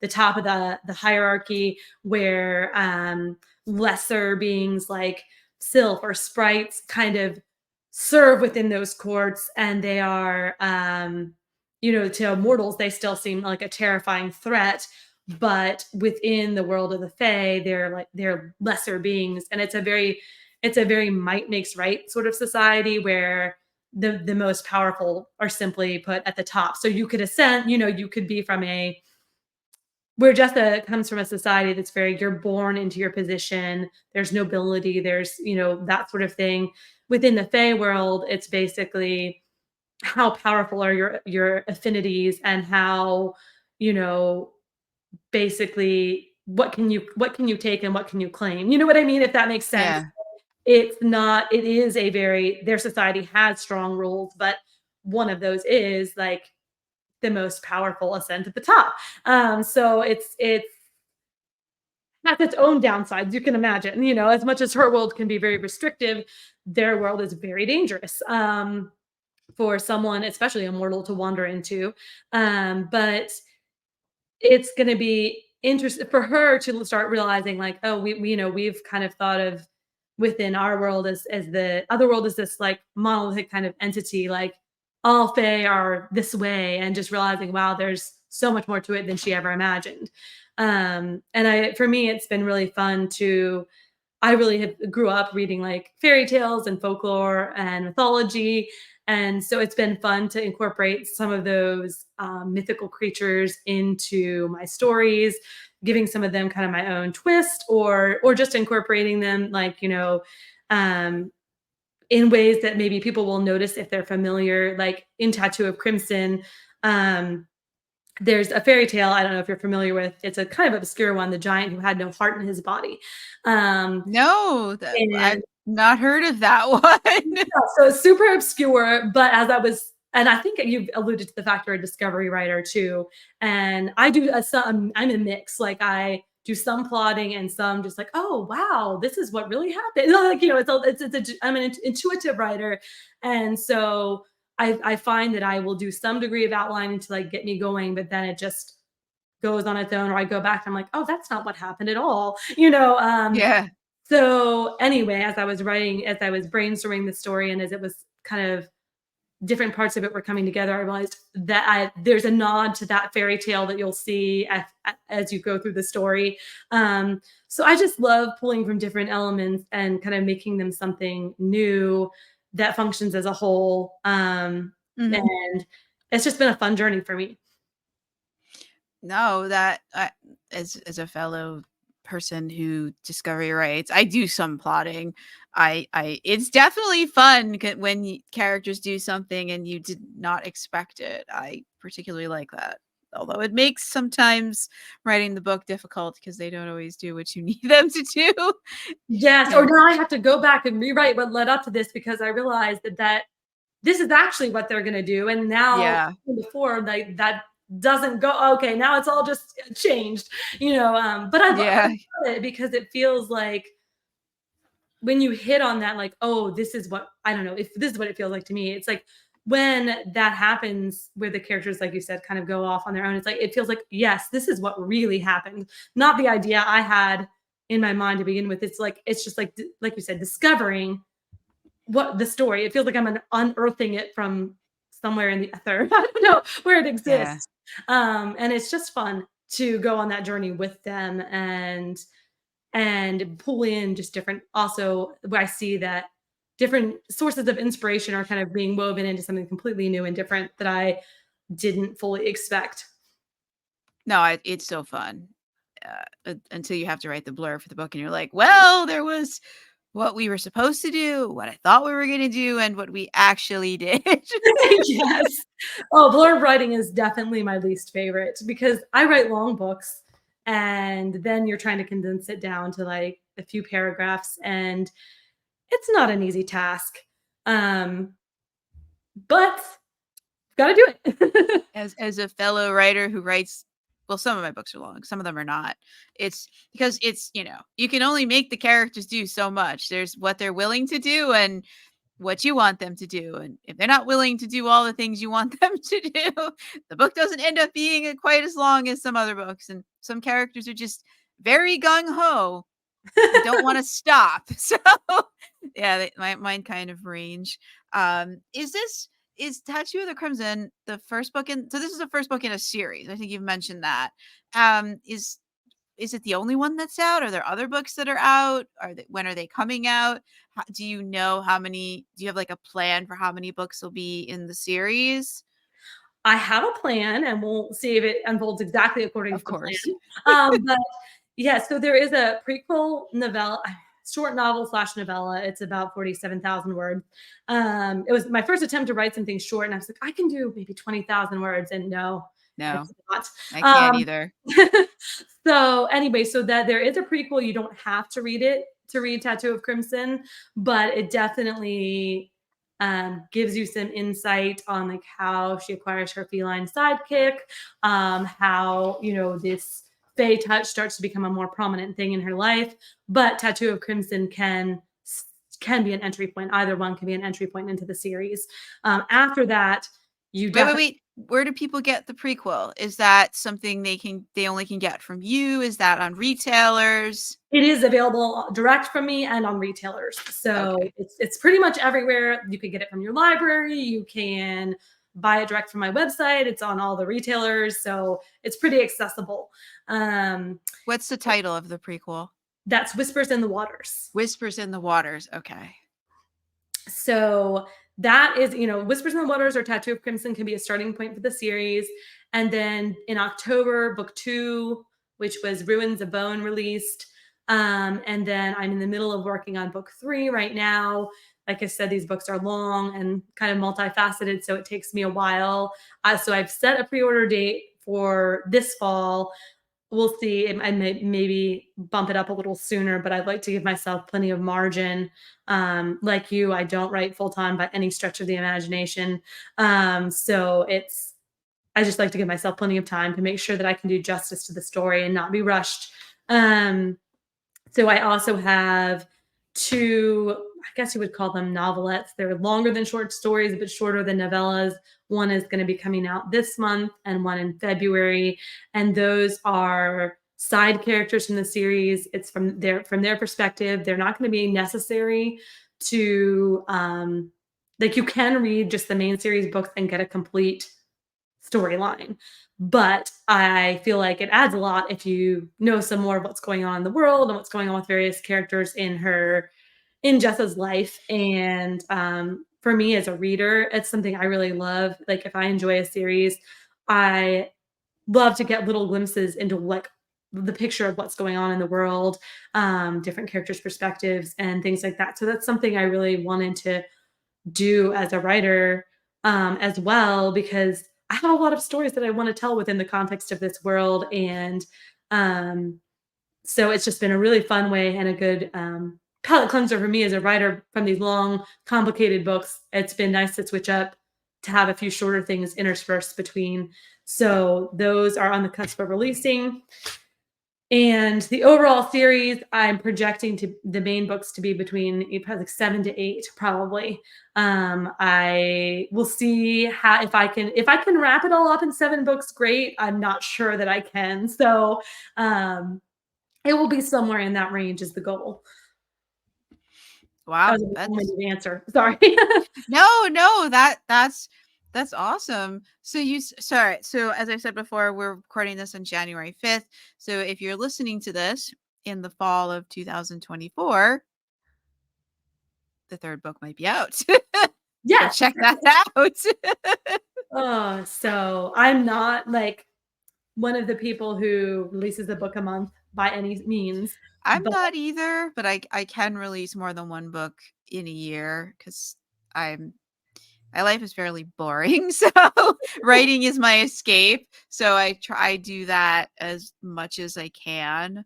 the top of the hierarchy, where lesser beings like sylph or sprites kind of serve within those courts, and they are, to mortals they still seem like a terrifying threat, but within the world of the fae, they're lesser beings, and it's a very might makes right sort of society, where the most powerful are simply put at the top. So you could ascend, you could be from a, where Jessica comes from, a society that's very, you're born into your position. There's nobility, there's, that sort of thing. Within the Fae world, it's basically how powerful are your affinities, and how, you know, basically what can you take and what can you claim? You know what I mean? If that makes sense. Yeah. It is a very, their society has strong rules, but one of those is like the most powerful ascent at the top. So it's has its own downsides, you can imagine. As much as her world can be very restrictive, their world is very dangerous. For someone, especially a mortal, to wander into. But it's going to be interesting for her to start realizing, like, oh, we've kind of thought of within our world as the other world is this like monolithic kind of entity, like all fae are this way, and just realizing, wow, there's so much more to it than she ever imagined. And for me, it's been really fun to, I really grew up reading like fairy tales and folklore and mythology. And so it's been fun to incorporate some of those mythical creatures into my stories, giving some of them kind of my own twist, or just incorporating them, like, um, in ways that maybe people will notice if they're familiar. Like in Tattoo of Crimson, um, there's a fairy tale, I don't know if you're familiar with. It's a kind of obscure one, the giant who had no heart in his body. Um, No, and Not heard of that one. Yeah, so it's super obscure, but as I was and I think you've alluded to the fact you're a discovery writer too, and I do some I'm a mix, like, I do some plotting and some just like, "Oh, wow, this is what really happened." Like, I'm an intuitive writer, and so I find that I will do some degree of outlining to, like, get me going, but then it just goes on its own, or I go back and I'm like, "Oh, that's not what happened at all," Yeah. so anyway, as I was writing, as I was brainstorming the story, and as it was kind of different parts of it were coming together, I realized that there's a nod to that fairy tale that you'll see as you go through the story. So I just love pulling from different elements and kind of making them something new that functions as a whole. Mhm. And it's just been a fun journey for me. No, that as a fellow person who discovery writes, I do some plotting. I it's definitely fun when characters do something and you did not expect it. I particularly like that. Although it makes sometimes writing the book difficult because they don't always do what you need them to do. Yes, or And now I have to go back and rewrite what led up to this because I realized that this is actually what they're gonna do, and now yeah. before, like, that doesn't go okay, now it's all just changed, but I Yeah. love it because it feels like when you hit on that, like, "Oh, this is what" I don't know, if this is what it feels like to me, it's like when that happens where the characters, like you said, kind of go off on their own, it's like it feels like, "Yes, this is what really happened," not the idea I had in my mind to begin with, it's just like like you said, discovering what the story. It feels like I'm unearthing it from somewhere in the ether. I don't know where it Yeah. exists. And it's just fun to go on that journey with them and pull in just different also where I see that different sources of inspiration are kind of being woven into something completely new and different that I didn't fully expect. No, it's so fun. Until you have to write the blurb for the book and you're like, "Well, there was what we were supposed to do, what I thought we were gonna do, and what we actually did." Yes. Oh, blurb writing is definitely my least favorite because I write long books and then you're trying to condense it down to like a few paragraphs and it's not an easy task. Um, but gotta do it. As a fellow writer who writes well, some of my books are long, some of them are not. It's because you can only make the characters do so much. There's what they're willing to do and what you want them to do, and if they're not willing to do all the things you want them to do, the book doesn't end up being quite as long as some other books, and some characters are just very gung ho and don't wanna stop. So, yeah, mine kind of range. Is Tattoo of the Crimson the first book in so this is the first book in a series, I think you've mentioned that. Is it the only one that's out? Are there other books that are out? When are they coming out? Do you know how many do you have, like, a plan for how many books will be in the series? I have a plan and we'll see if it unfolds exactly according Of to the course. plan. But yeah, so there is a prequel novella, short novel slash novella. It's about 47,000 words. It was my first attempt to write something short, and I was like, I can do maybe 20,000 words. And no, No, it's not. I can't Um, either. so anyway, so that there is a prequel. You don't have to read it to read Tattoo of Crimson, but it definitely gives you some insight on like how she acquires her feline sidekick, how this fae-touched starts to become a more prominent thing in her life. But Tattoo of Crimson can be an entry point. Either one can be an entry point into the series. After that, you Wait, wait, definitely wait. Where do people get the prequel? Is that something they only can get from you? Is that on retailers? it is available direct from me and on retailers. So Okay. it's pretty much everywhere. You can get it from your library. You can buy it direct from my website. It's on all the retailers. So it's pretty accessible. Um, What's the title of the prequel? that's Whispers in the Waters. Whispers in the Waters. Okay. So that is, Whispers in the Waters or Tattoo of Crimson can be a starting point for the series. And then in October, book 2, which was Ruins of Bone, released. And then I'm in the middle of working on book 3 right now. Like I said, these books are long and kind of multifaceted, so it takes me a while. So I've set a pre-order date for this fall. we'll see. I may maybe bump it up a little sooner, but I'd like to give myself plenty of margin. Like you, I don't write full time by any stretch of the imagination. So I just like to give myself plenty of time to make sure that I can do justice to the story and not be rushed. Um, so I also have two, I guess you would call them novelettes. They're longer than short stories, but shorter than novellas. One is going to be coming out this month and one in February. And those are side characters from the series. It's from their perspective. They're not going to be necessary to like you can read just the main series books and get a complete storyline. But I feel like it adds a lot if you know some more of what's going on in the world and what's going on with various characters in Jessa's life. And for me as a reader, it's something I really love. Like if I enjoy a series, I love to get little glimpses into like the picture of what's going on in the world, different characters' perspectives and things like that. So that's something I really wanted to do as a writer, as well, because I have a lot of stories that I want to tell within the context of this world. And um, so it's just been a really fun way and a good palate cleanser for me as a writer from these long, complicated books. It's been nice to switch up to have a few shorter things interspersed between. So those are on the cusp of releasing. And the overall series, I'm projecting to the main books to be between probably like 7 to 8, probably. I will see how if I can wrap it all up in 7 books, great. I'm not sure that I can. So it will be somewhere in that range is the goal. That Wow, was a that's long-winded answer. Sorry. no, that's awesome. So sorry. So as I said before, we're recording this on January 5th. So if you're listening to this in the fall of 2024, the third book might be out. So Yes. check that out. So I'm not like one of the people who releases a book a month by any means, I'm but not either, but I can release more than one book in a year because I'm my life is fairly boring. So writing is my escape. So I do that as much as I can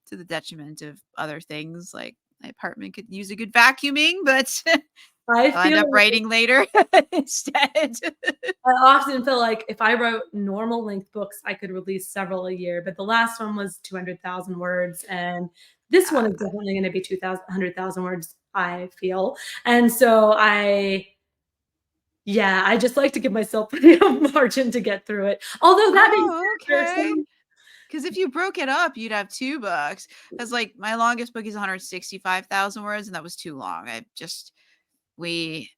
to the detriment of other things. Like my apartment could use a good vacuuming, but I I'll end feel up writing later instead. I often feel like if I wrote normal length books, I could release several a year, but the last one was 200,000 words, and this one is definitely going to be 100,000 words, I feel. And so yeah, I just like to give myself plenty of margin to get through it. Although that being said, Oh, there are okay. some. Because if you broke it up, you'd have 2 books. Because like my longest book is 165,000 words, and that was too long. We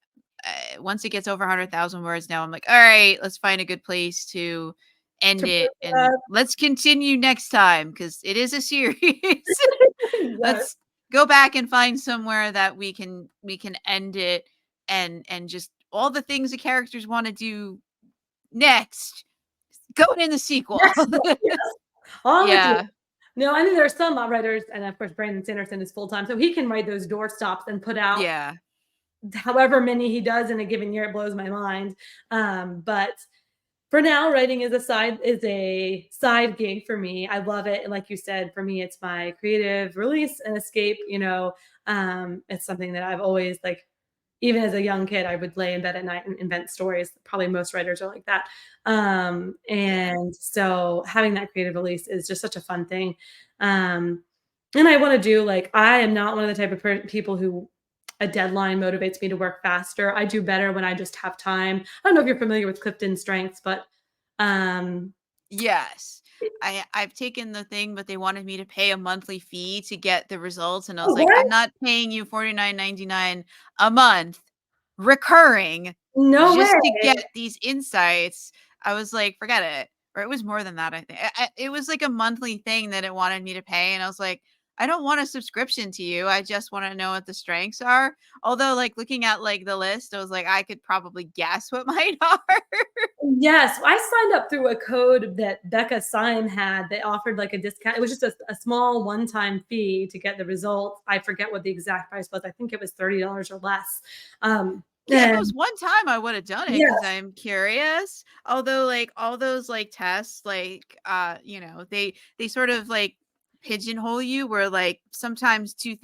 once it gets over 100,000 words, now I'm like, all right, let's find a good place to end To it, break it and up. let's continue next time because it is a series. Yes. Let's go back and find somewhere that we can end it, and just all the things the characters want to do next going in the sequel. Yes, yes. I'm with you. Yeah, No, I mean, there are some writers, and of course, Brandon Sanderson is full-time, so he can write those door stops and put out yeah, however many he does in a given year. It blows my mind. But for now, writing is a side gig for me. I love it. And like you said, for me, it's my creative release and escape. It's something that I've always like, even as a young kid, I would lay in bed at night and invent stories. Probably most writers are like that. yeah. And so having that creative release is just such a fun thing. Um, and I want to do like, I am not one of the type of people who a deadline motivates me to work faster. I do better when I just have time. I don't know if you're familiar with Clifton Strengths, but um Yes. I've taken the thing, but they wanted me to pay a monthly fee to get the results, and I oh, was like, what? "I'm not paying you 49.99 a month recurring No just to way. get these insights." I was like, "Forget it." Or it was more than that, I think. It was like a monthly thing that it wanted me to pay, and I was like, "I don't want a subscription to you. I just wanna know what the strengths are." Although, like, looking at, like, the list, I was like, I could probably guess what mine are. Yes, I signed up through a code that Becca Syme had. They offered like a discount. It was just a small one-time fee to get the results. I forget what the exact price was. I think it was $30 or less. Yeah, if it was And one time, I would have done it because yes. I'm curious. Although, like, all those, like, tests, like, they sort of, like, pigeonhole you where, like, sometimes 2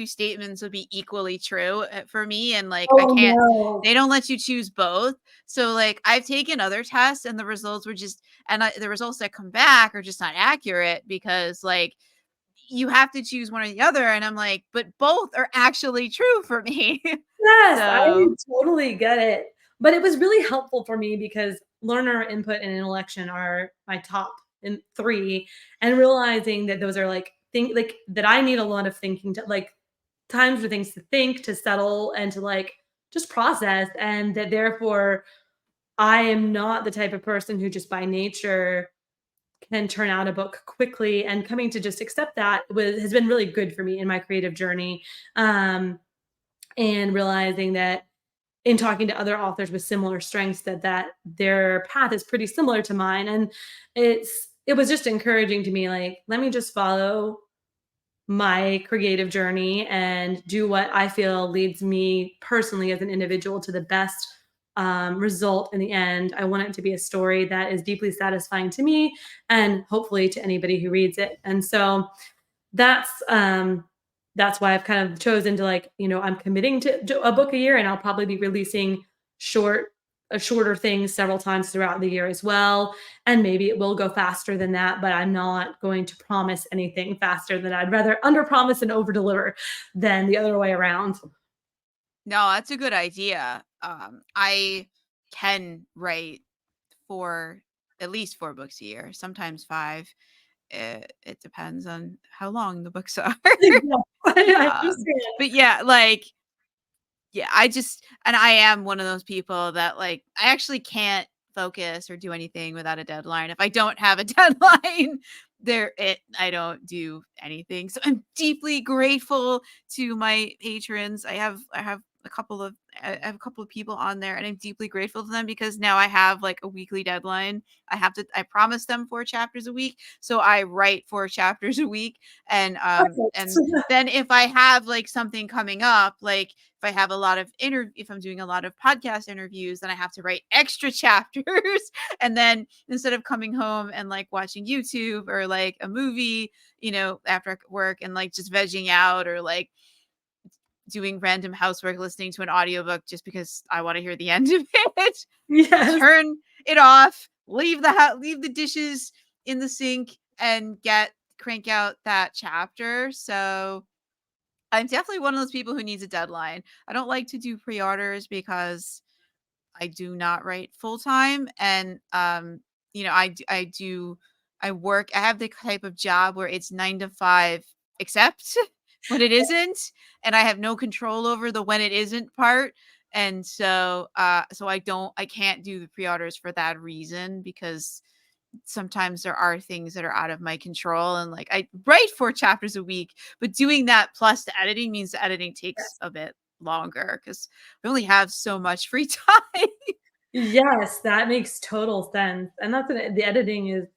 statements would be equally true, for me, and, like, I Oh, can't no. they don't let you choose both. So, like, I've taken other tests and the results were just the results that come back are just not accurate because, like, you have to choose one or the other, and I'm like, "But both are actually true for me." Yes, I So totally get it. But it was really helpful for me because learner input and intellection are my top in 3, and realizing that those are, like, that I need a lot of thinking to like, times for things to think, to settle, and to, like, just process, and that therefore, I am not the type of person who just by nature can turn out a book quickly, and coming to just accept that has been really good for me in my creative journey, and realizing that in talking to other authors with similar strengths that their path is pretty similar to mine, and it was just encouraging to me, like, let me just follow my creative journey and do what I feel leads me personally as an individual to the best result in the end. I want it to be a story that is deeply satisfying to me and hopefully to anybody who reads it. And so that's um that's why I've kind of chosen to, like, I'm committing to a book a year, and I'll probably be releasing short shorter things several times throughout the year as well. And maybe it will go faster than that, but I'm not going to promise anything faster than I'd rather under promise and over deliver than the other way around. no, that's a good idea. I can write for at least 4 books a year, sometimes 5. It depends on how long the books are. Exactly. I Um, understand. but yeah, like, yeah, I am one of those people that, like, I actually can't focus or do anything without a deadline. If I don't have a deadline, I don't do anything. So I'm deeply grateful to my patrons. I have a couple of I have a couple of people on there, and I'm deeply grateful to them because now I have, like, a weekly deadline. I promise them 4 chapters a week, so I write 4 chapters a week, Perfect. and then if I have, like, something coming up, like, if I'm doing a lot of podcast interviews, then I have to write extra chapters. And then instead of coming home and, like, watching YouTube or, like, a movie, after work and, like, just vegging out or, like, doing random housework, listening to an audiobook just because I want to hear the end of it, Yes. turn it off, leave the dishes in the sink and crank out that chapter. So I'm definitely one of those people who needs a deadline. I don't like to do pre-orders because I do not write full time, and I have the type of job where it's 9 to 5 except when it isn't, and I have no control over the when it isn't part. And so I can't do the pre-orders for that reason because sometimes there are things that are out of my control, and, like, I write 4 chapters a week, but doing that plus the editing means the editing takes a bit longer because we only have so much free time. Yes, that makes total sense, and the editing is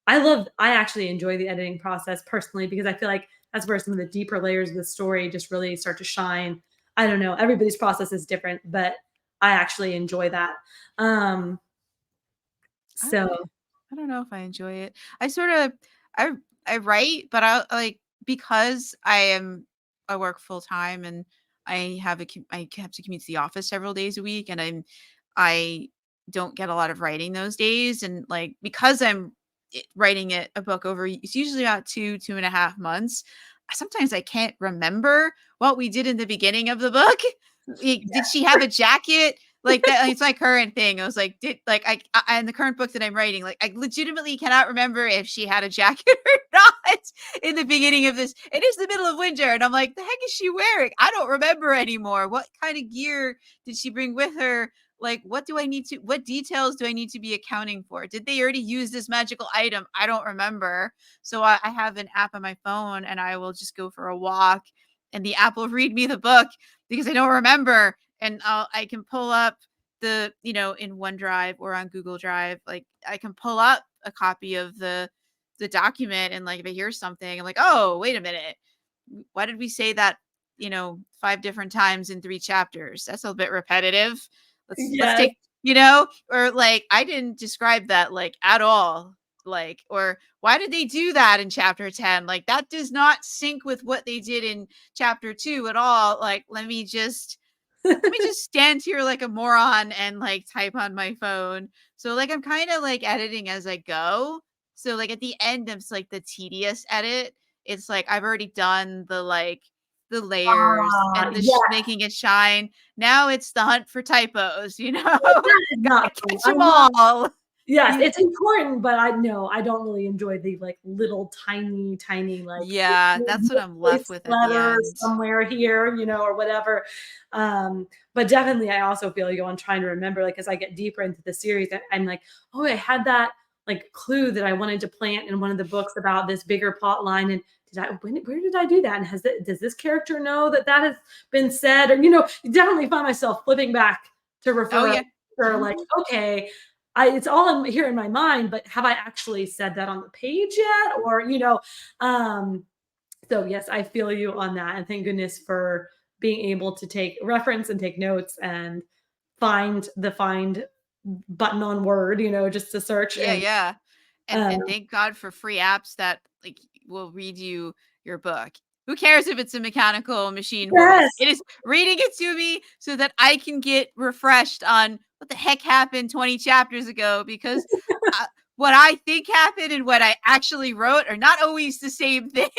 I actually enjoy the editing process personally because I feel like that's where some of the deeper layers of the story just really start to shine. I don't know, everybody's process is different, but I actually enjoy that. Um, I so don't I don't know if I enjoy it. I sort of I I write, but because I work full time and I have to commute to the office several days a week, and I don't get a lot of writing those days, and, like, because I'm writing a book over it's usually about 2.5 months. Sometimes I can't remember what we did in the beginning of the book. Did she have a jacket? Like, that, like, it's my current thing. I was like, did like I in the current book that I'm writing, like, I legitimately cannot remember if she had a jacket or not in the beginning of this. It is the middle of winter, and I'm like, the heck is she wearing? I don't remember anymore. What kind of gear did she bring with her? Like, what details do I need to be accounting for? Did they already use this magical item? I don't remember. So I have an app on my phone, and I will just go for a walk, and the app will read me the book because I don't remember, and I can pull up in OneDrive or on Google Drive, like, I can pull up a copy of the document, and, like, if I hear something, I'm like, oh, wait a minute, why did we say that? 5 different times in 3 chapters. That's a bit repetitive. Let's Yes. take, or like I didn't describe that like at all. Like, or why did they do that in chapter 10? Like that does not sync with what they did in chapter 2 at all. Like let me just stand here like a moron and like type on my phone. So like I'm kind of like editing as I go. So like at the end of like the tedious edit, it's like I've already done the layers and the Yeah, making it shine. Now it's the hunt for typos, that is not Gotta fun. catch them all. Yes, You, it's important, but I no, I don't really enjoy the, like, little tiny, like, yeah, that's what I'm left misplaced with at the letter end. somewhere here, or whatever. But definitely, I also feel you on trying to remember, like, as I get deeper into the series, I'm like, "Oh, I had that, like, clue that I wanted to plant in one of the books about this bigger plot line, and where did I do that? And does this character know that that has been said?" Or, you definitely find myself flipping back to Oh refer yeah. or like, Mhm. "Okay, it's all in here in my mind, but have I actually said that on the page yet?" Or, so yes, I feel you on that. And thank goodness for being able to take reference and take notes and find button on Word, just to search Yeah, and yeah. And uh, and thank God for free apps that like will read you your book. Who cares if it's a mechanical machine voice? yes. It is reading it to me so that I can get refreshed on what the heck happened 20 chapters ago because uh, what I think happened and what I actually wrote are not always the same thing.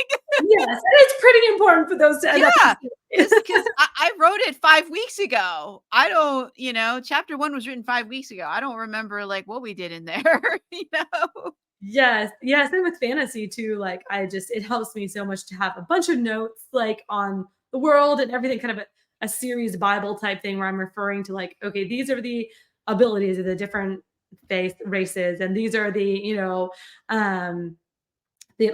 Yes, and it's pretty important for those to end up in Yeah, the because I wrote it 5 weeks ago. I don't, chapter 1 was written 5 weeks ago. I don't remember, like, what we did in there, you know? Yes, yes, and with fantasy too, like, it helps me so much to have a bunch of notes, like, on the world and everything, kind of a series Bible type thing where I'm referring to, like, okay, these are the abilities of the different faith races, and these are um,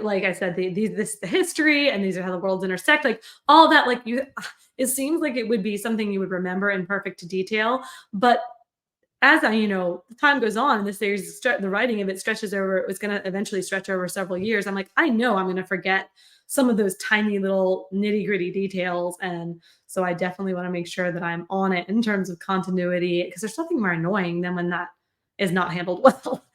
like I said, the history, and these are how the worlds intersect, like, all that, like, it seems like it would be something you would remember in perfect detail, but as the time goes on, the series, the writing of it stretches over. It was going to eventually stretch over several years. I'm like, I know I'm going to forget some of those tiny little nitty gritty details, and so I definitely want to make sure that I'm on it in terms of continuity because there's nothing more annoying than when that is not handled well.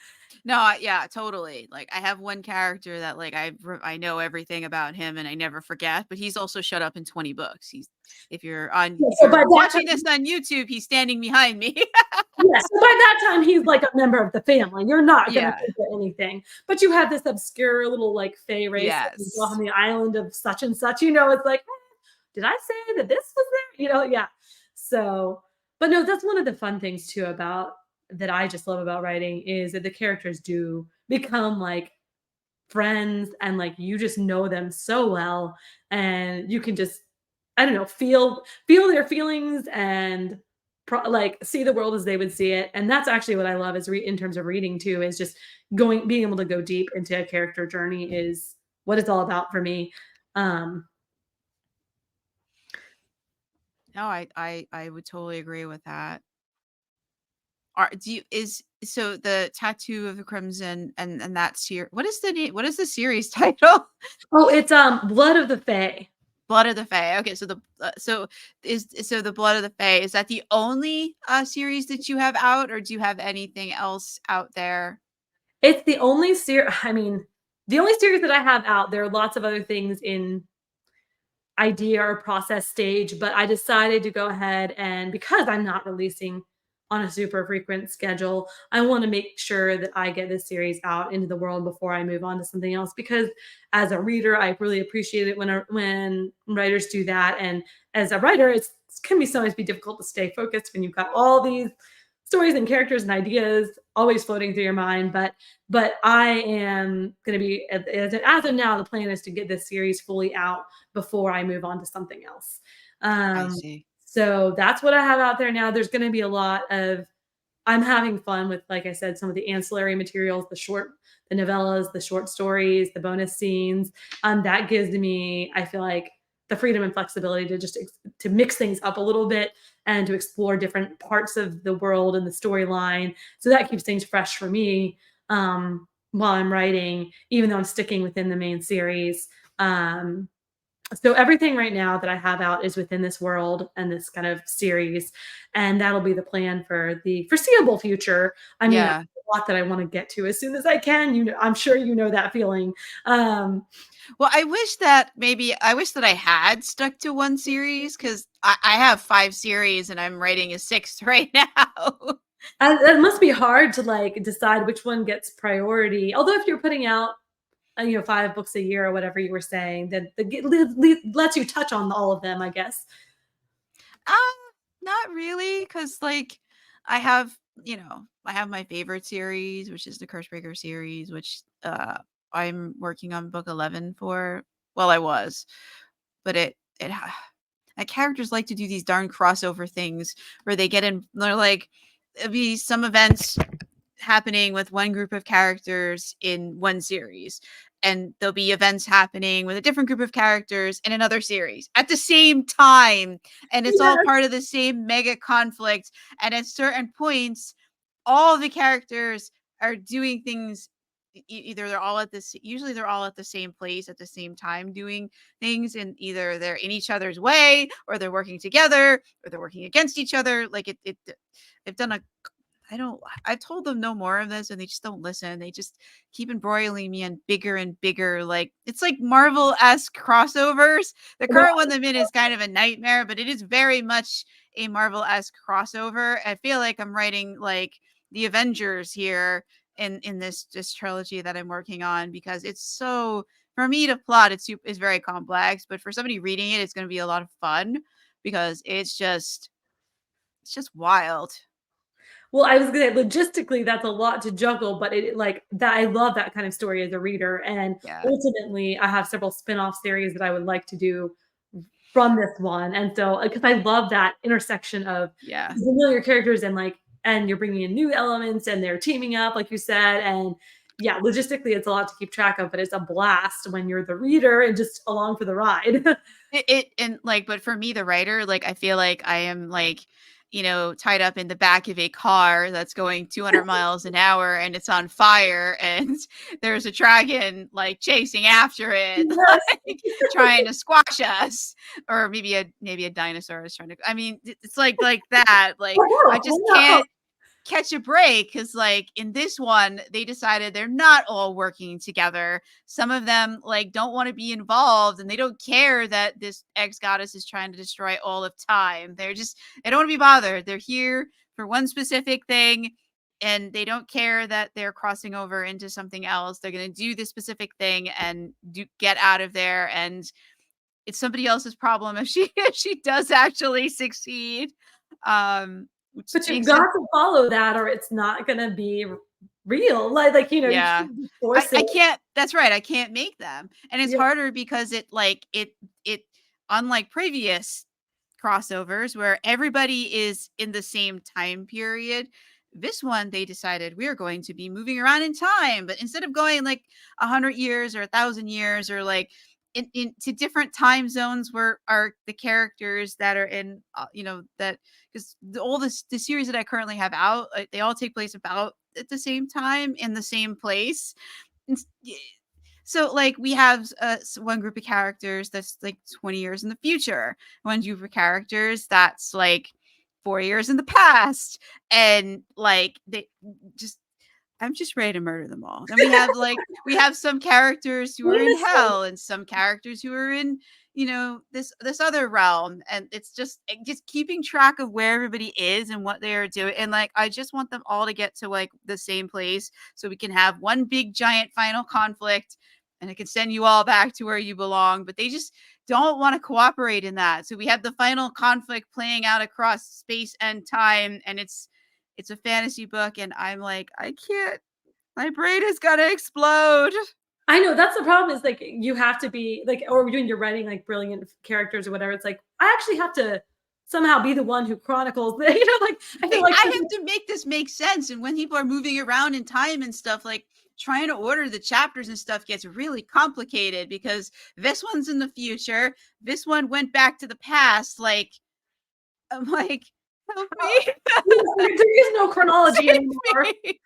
No, yeah, totally. Like, I have one character that, like, I know everything about him and I never forget, but he's also shut up in 20 books. He's Yeah, if so by you're that watching time, this on YouTube, he's standing behind me. yeah, so by that time he's like a member of the family. You're not going to Yeah. forget anything, but you have this obscure little like fae race that lives off on Yes. the island of such and such. It's like, did I say that this was there? Yeah. So, but no, that's one of the fun things too about that I just love about writing is that the characters do become like friends and like you just know them so well and you can just I don't know, feel their feelings and like see the world as they would see it. And that's actually what I love is in terms of reading too is just being able to go deep into a character journey is what it's all about for me. Um No, I would totally agree with that. Are do you is so the Tattoo of the Crimson and that what is the series title? Oh, it's, Blood of the Fae. Blood of the Fae. Okay, so the Blood of the Fae, is that the only, series that you have out, or do you have anything else out there? It's the only I mean, the only series that I have out. There are lots of other things in idea or process stage, but I decided to go ahead and because I'm not releasing on a super frequent schedule, I want to make sure that I get this series out into the world before I move on to something else. Because as a reader, I really appreciate it when writers do that. And as a writer, it can be sometimes be difficult to stay focused when you've got all these stories and characters and ideas always floating through your mind. But I am going to be as of now, the plan is to get this series fully out before I move on to something else. I Um, see. so that's what I have out there now. There's going to be a lot of I'm having fun with, like I said, some of the ancillary materials, the novellas, the short stories, the bonus scenes. That gives me, I feel like, the freedom and flexibility to just to mix things up a little bit and to explore different parts of the world and the storyline. So that keeps things fresh for me while I'm writing, even though I'm sticking within the main series. Um, So everything right now that I have out is within this world and this kind of series, and that'll be the plan for the foreseeable future. I mean, I have Yeah. a lot that I want to get to as soon as I can. I'm sure you know that feeling. Um, Well, I wish that I had stuck to one series because I have 5 series and I'm writing a 6th right now. and it must be hard to like decide which one gets priority. Although if you're putting out, 5 books a year or whatever you were saying, then lets you touch on all of them, I guess. Um, Not really, because like I have, I have my favorite series, which is the Cursebreaker series, which I'm working on book 11 for. Well, I was, but characters like to do these darn crossover things where they get in. They're like, it'll be some events happening with one group of characters in one series, and there'll be events happening with a different group of characters in another series at the same time, and it's all Yes. part of the same mega conflict. And at certain points, all the characters are doing things. Either they're all at this usually they're all at the same place at the same time doing things, and either they're in each other's way, or they're working together, or they're working against each other. Like it I've done a I don't I've told them no more of this, and they just don't listen. They just keep embroiling me on bigger and bigger, like it's like Marvel-esque crossovers. The current one I'm in is kind of a nightmare, but it is very much a Marvel-esque crossover. I feel like I'm writing like the Avengers here in this trilogy that I'm working on, because it's so, for me to plot, it's very complex, but for somebody reading it, it's going to be a lot of fun because it's just wild. Well, I was gonna logistically, that's a lot to juggle, but it like that I love that kind of story as a reader, and Yeah. ultimately, I have several spin-off series that I would like to do from this one, and so because I love that intersection of Yeah. familiar characters and, like and you're bringing in new elements, and they're teaming up, like you said, and yeah, logistically, it's a lot to keep track of, but it's a blast when you're the reader and just along for the ride. It and like, but for me, the writer, like, I feel like I am like, tied up in the back of a car that's going 200 miles an hour and it's on fire, and there's a dragon like chasing after it, Yes. like trying to squash us, or maybe a dinosaur is trying to. I mean, it's like that. Like, I Oh, just no. can't catch a break, because like in this one they decided they're not all working together. Some of them like don't want to be involved, and they don't care that this ex goddess is trying to destroy all of time. They don't want to be bothered. They're here for one specific thing, and they don't care that they're crossing over into something else. They're going to do this specific thing and get out of there, and it's somebody else's problem if she if she does actually succeed. Which But you've makes it got to follow that or it's not gonna be real. You Yeah. can't just force it. I can't That's right, I can't make them. And it's Yeah. harder because it unlike previous crossovers where everybody is in the same time period, this one they decided we are going to be moving around in time, but instead of going like 100 years or 1,000 years, or like into different time zones, where are the characters that are in, that, because all the series that I currently have out, they all take place about at the same time in the same place. So like we have one group of characters that's like 20 years in the future, one group of characters that's like 4 years in the past, and like they just I'm just ready to murder them all. Then we have some characters who are in Honestly, hell, and some characters who are in, this other realm, and it's just keeping track of where everybody is and what they are doing. And like I just want them all to get to like the same place so we can have one big giant final conflict, and it can send you all back to where you belong. But they just don't want to cooperate in that. So we have the final conflict playing out across space and time, and it's a fantasy book, and I'm like, I can't. My brain is gonna explode. I know that's the problem is like you have to be like or when you're writing like brilliant characters or whatever, it's like I actually have to somehow be the one who chronicles the like I feel like I have to make this make sense. And when people are moving around in time and stuff, like trying to order the chapters and stuff gets really complicated, because this one's in the future. This one went back to the past. Like, I'm like, help me. there is no chronology Save anymore. me.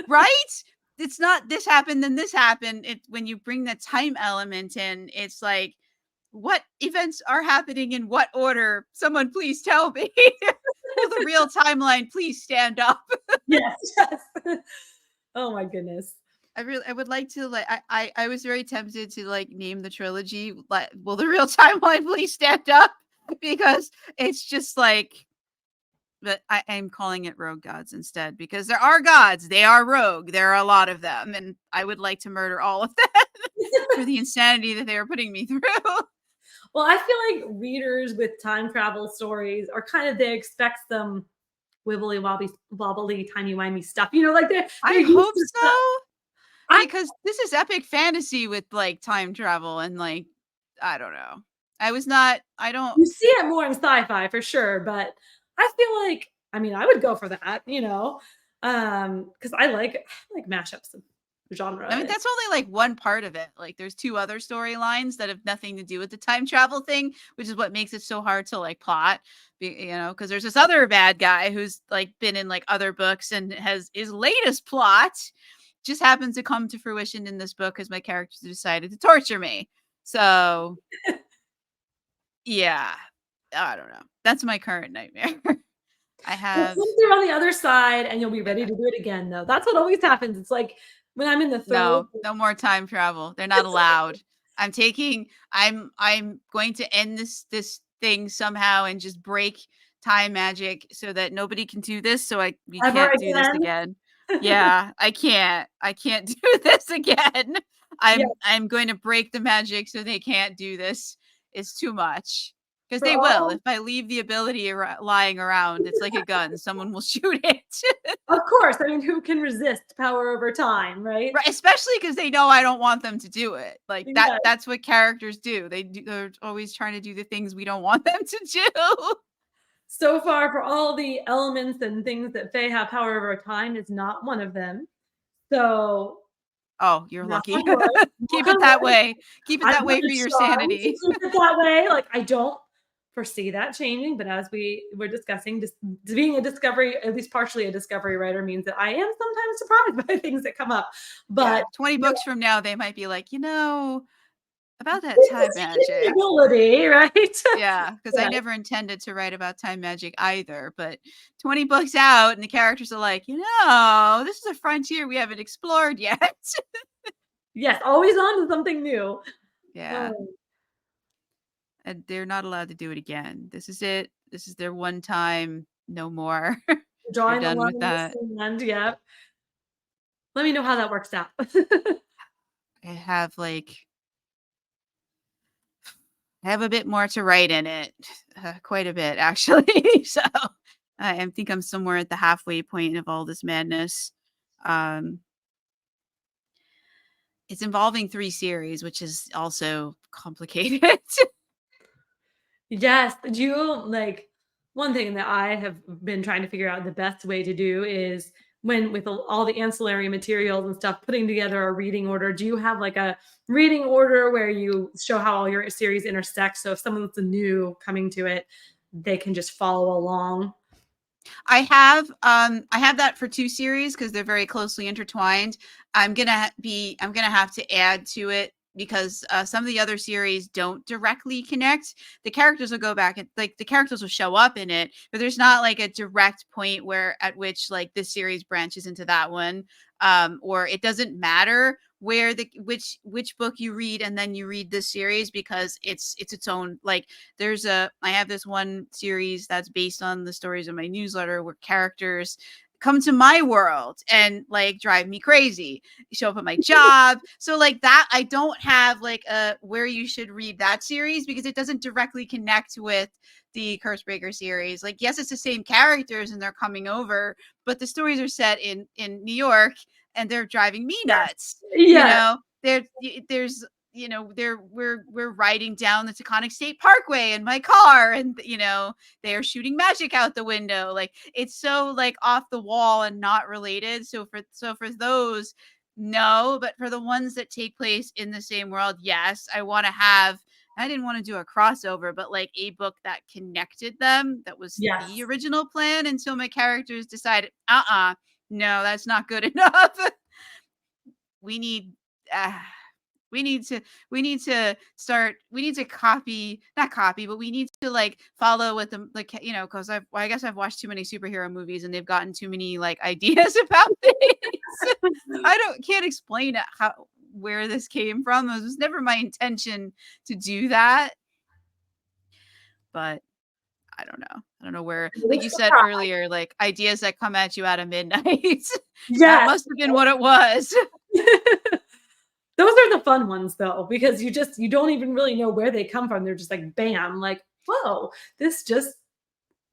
Right? It's not this happened, then this happened. When you bring the time element in, it's like What events are happening in what order? Someone please tell me. Will the real timeline please stand up? Yes, yes. Oh my goodness. I would like to like I was very tempted to like name the trilogy like will the real timeline please stand up? Because it's just like but I am calling it rogue gods instead because there are gods. They are rogue. There are a lot of them, and I would like to murder all of them for the insanity that they are putting me through. Well, I feel like readers with time travel stories are kind of they expect some wibbly wobbly timey wimey stuff. You know, like they're I used hope to stuff. so I because this is epic fantasy with like time travel and like I don't know. I was not. I don't. You see it more in sci-fi for sure, but I feel like I mean I would go for that, you know, because I like mashups of I mean, genre. that's only like one part of it. Like, there's two other storylines that have nothing to do with the time travel thing, which is what makes it so hard to like plot. Because there's this other bad guy who's like been in like other books and has his latest plot just happens to come to fruition in this book because my characters decided to torture me. So yeah, I don't know. That's my current nightmare. I Well, have come through on the other side and you'll be ready to do it again though. That's what always happens. It's like when I'm in the throes no, no more time travel. They're not allowed. I'm going to end this thing somehow and just break time magic so that nobody can do this so we ever can't do this again. again. Yeah, I can't. I can't do this again. Yeah, I'm going to break the magic so they can't do this. It's too much. Because for they will. all If I leave the ability lying around, it's like a gun. Someone will shoot it. of course, I mean, who can resist power over time, right? Right, especially because they know I don't want them to do it. Like, Yeah. that's what characters do. They're always trying to do the things we don't want them to do. So far for all the elements and things that Fae have power over time is not one of them. So, Oh, you're knock lucky. on wood, Keep knock it on that wood. way. Keep it I've that done way for a your charm to sanity. keep it that way. Like, I don't foresee that changing, but as we were discussing, just being a discovery, at least partially a discovery writer, means that I am sometimes surprised by things that come up. Yeah, But 20 you know, books from now, they might be like, about that it's time a hidden magic. ability, right? Yeah, because I Yeah. never intended to write about time magic either. But 20 books out, and the characters are like, this is a frontier we haven't explored yet. Yes, always on to something new. Yeah. Oh, And they're not allowed to do it again. This is it. This is their one time, no more. They're drawing the done line with in the that. sand. Yeah. Let me know how that works out. I have a bit more to write in it, quite a bit actually. So I think I'm somewhere at the halfway point of all this madness. Um, it's involving 3 series, which is also complicated. Yes. Do you like one thing that I have been trying to figure out the best way to do is when with all the ancillary materials and stuff, putting together a reading order. Do you have like a reading order where you show how all your series intersect? So if someone's new coming to it, they can just follow along. I have that for 2 series because 'cause they're very closely intertwined. I'm gonna have to add to it because, some of the other series don't directly connect. The characters will go back and like, the characters will show up in it, but there's not, like, a direct point where at which, like, this series branches into that one, or it doesn't matter where the which book you read and then you read this series because it's its own like, I have this one series that's based on the stories of my newsletter where characters come to my world and like drive me crazy, show up at my job. So like that, I don't have like a where you should read that series because it doesn't directly connect with the Cursebreaker series. Like, yes, it's the same characters and they're coming over, but the stories are set in New York and they're driving me nuts. You Yeah. know, there's we're riding down the Taconic State Parkway in my car and they're shooting magic out the window. Like, it's so like off the wall and not related. So for those, no, but for the ones that take place in the same world, yes, I didn't want to do a crossover, but like a book that connected them. That was the Yes. original plan until my characters decided, no, that's not good enough. We need, uh, We need to we need to copy, not copy, but we need to like follow with the like, you know, because I guess I've watched too many superhero movies and they've gotten too many like ideas about things. I don't can't explain it, how where this came from. It was never my intention to do that, but I don't know. I don't know where, like It's you the said prop. earlier, like ideas that come at you out of midnight. That Yes. must have been what it was. Those are the fun ones though, because you don't even really know where they come from. They're just like bam, like, whoa, this just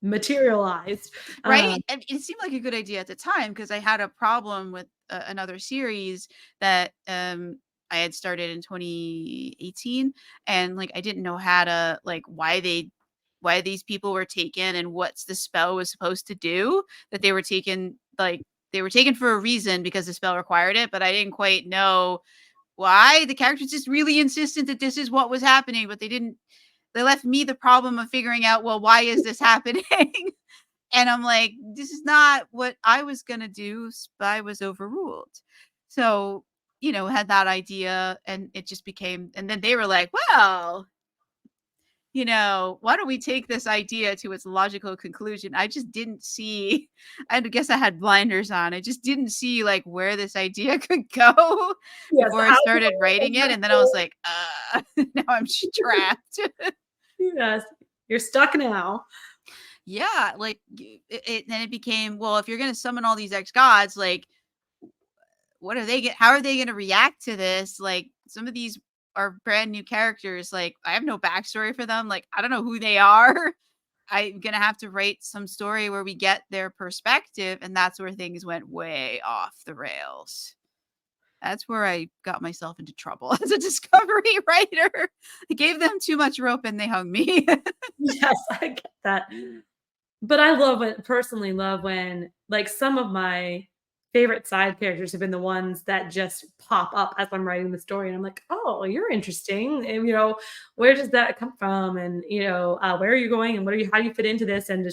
materialized. Right? And it seemed like a good idea at the time because I had a problem with another series that I had started in 2018, and like I didn't know how to like why these people were taken and what's the spell was supposed to do, that they were taken like they were taken for a reason because the spell required it, but I didn't quite know why. The characters just really insistent that this is what was happening, but they left me the problem of figuring out, well, why is this happening? And I'm like, this is not what I was gonna do, but I was overruled. So, you know, had that idea and it just became, and then they were like, well, you know, why don't we take this idea to its logical conclusion? I just didn't see, I guess I had blinders on. I just didn't see like where this idea could go Yes, before I I started writing it. And then I was like, now I'm trapped. yes, you're stuck now. Yeah, like then it became, well, if you're gonna summon all these ex gods, like what are they get? How are they gonna react to this? Like some of these are brand new characters. Like I have no backstory for them. Like I don't know who they are. I'm gonna have to write some story where we get their perspective, and that's where things went way off the rails. That's where I got myself into trouble as a discovery writer. I gave them too much rope and they hung me. Yes, I get that. But I love it personally love when like some of my favorite side characters have been the ones that just pop up as I'm writing the story and I'm like, "Oh, you're interesting." And where does that come from? And where are you going and what are you how do you fit into this? And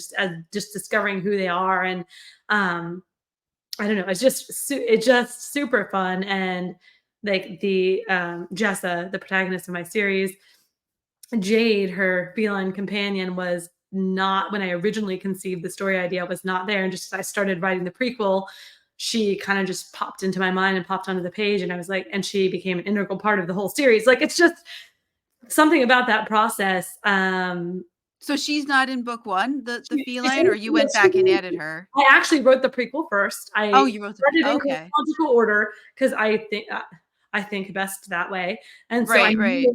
just discovering who they are and um I don't know, it's just super fun and like the Jessa, the protagonist of my series, Jade, her feline companion, was not when I originally conceived the story idea was not there. And just as I started writing the prequel, she kind of just popped into my mind and popped onto the page. And I was like, and she became an integral part of the whole series. Like it's just something about that process. So she's not in book one, the She's feline, or you went back and added her? I actually wrote the prequel first. I Oh, you wrote the read it in okay. chronological order because I think best that way. And so Right, right.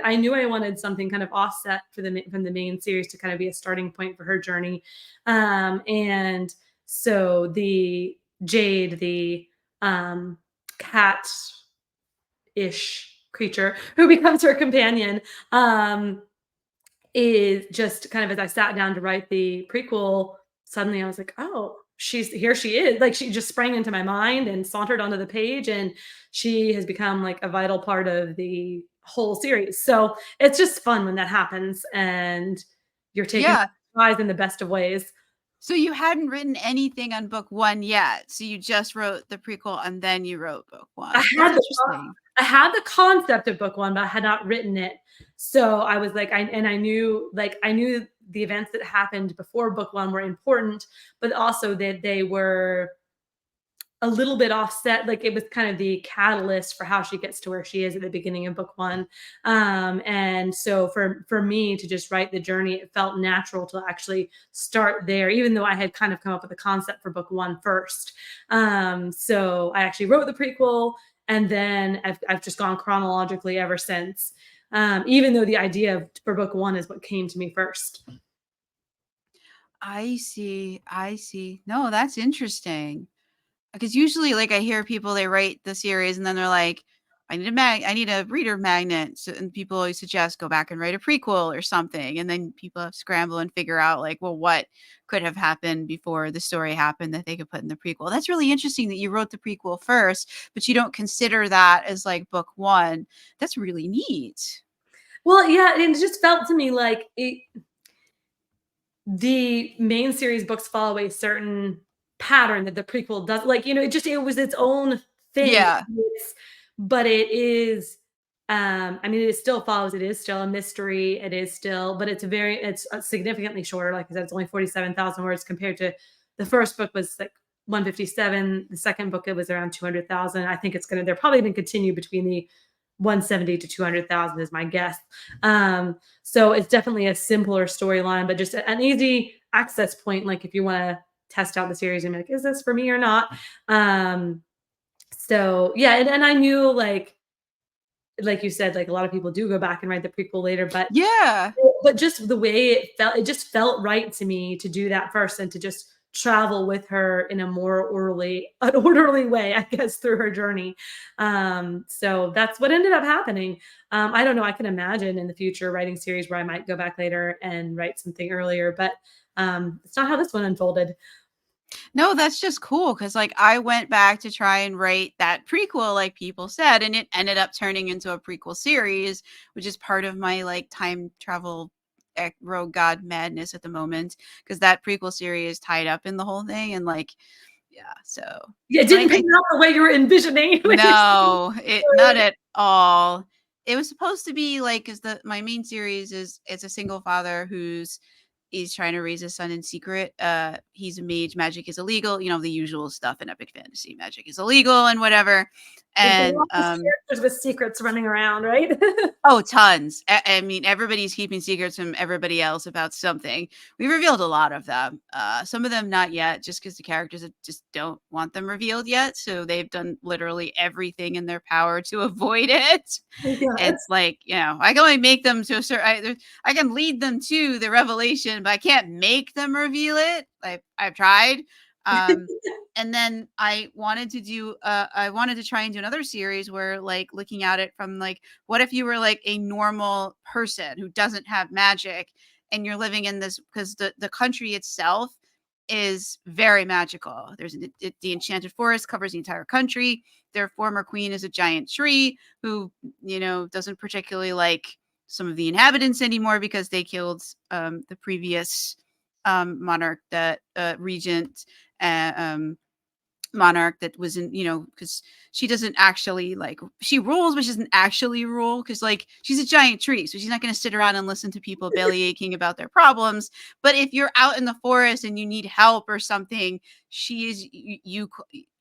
I knew I wanted something kind of offset for from the main series to kind of be a starting point for her journey. And so the Jade, the cat ish creature who becomes her companion, is just kind of as I sat down to write the prequel, suddenly I was like, "Oh, she's here she is." Like she just sprang into my mind and sauntered onto the page and she has become like a vital part of the whole series. So, it's just fun when that happens and you're taken Yeah. by surprise in the best of ways. So you hadn't written anything on book 1 yet. So you just wrote the prequel and then you wrote book I 1. That's had the interesting. I had the concept of book 1, but I had not written it. So I was like, I knew the events that happened before book 1 were important, but also that they were a little bit offset. Like it was kind of the catalyst for how she gets to where she is at the beginning of book 1. And so for me to just write the journey, it felt natural to actually start there, even though I had kind of come up with the concept for book 1 first. So I actually wrote the prequel, and then I've just gone chronologically ever since. Even though the idea for book 1 is what came to me first. I see. I see. No, that's interesting. Because usually, like, I hear people, they write the series and then they're like, I need a reader magnet. So, and people always suggest go back and write a prequel or something. And then people have to scramble and figure out like, well, what could have happened before the story happened that they could put in the prequel. That's really interesting that you wrote the prequel first, but you don't consider that as like book 1. That's really neat. Well, yeah, and it just felt to me like the main series books follow a certain pattern that the prequel does. Like, it was its own thing. Yeah. But it is I mean, it still follows. It is still a mystery. It is still, but it's significantly shorter. Like I said, it's only 47,000 words compared to the first book was like 157. The second book, it was around 200,000. I think they're probably going to continue between the 170 to 200,000 is my guess. So it's definitely a simpler storyline, but just an easy access point. Like if you want to test out the series and be like, is this for me or not? So yeah. And I knew like you said, like a lot of people do go back and write the prequel later, Yeah. but just the way it just felt right to me to do that first and to just travel with her in a more an orderly way, I guess, through her journey. So that's what ended up happening. I don't know. I can imagine in the future writing series where I might go back later and write something earlier, but it's not how this one unfolded. No, that's just cool because, like, I went back to try and write that prequel, like people said, and it ended up turning into a prequel series, which is part of my like time travel rogue god madness at the moment because that prequel series is tied up in the whole thing, and like, yeah, so. Yeah, it But didn't pan out the way you were envisioning when you're saying no, it not at all. It was supposed to be like, because my main series is it's a single father he's trying to raise his son in secret. He's a mage, magic is illegal, the usual stuff in epic fantasy. Magic is illegal and whatever. there's And all these characters with secrets running around, right? oh, tons. I mean, everybody's keeping secrets from everybody else about something. We revealed a lot of them. Some of them not yet, just because the characters just don't want them revealed yet. So they've done literally everything in their power to avoid it. Yes. It's like, I can only make them to a certain. I can lead them to the revelation, but I can't make them reveal it. I've tried. And then I wanted to try and do another series where, like, looking at it from like, what if you were like a normal person who doesn't have magic and you're living in this, because the country itself is very magical. The enchanted forest covers the entire country. Their former queen is a giant tree who, doesn't particularly like some of the inhabitants anymore because they killed the previous monarch, that regent, um monarch that was in, because she doesn't actually, like, she rules but she doesn't actually rule because, like, she's a giant tree, so she's not going to sit around and listen to people belly aching about their problems. But if you're out in the forest and you need help or something, she is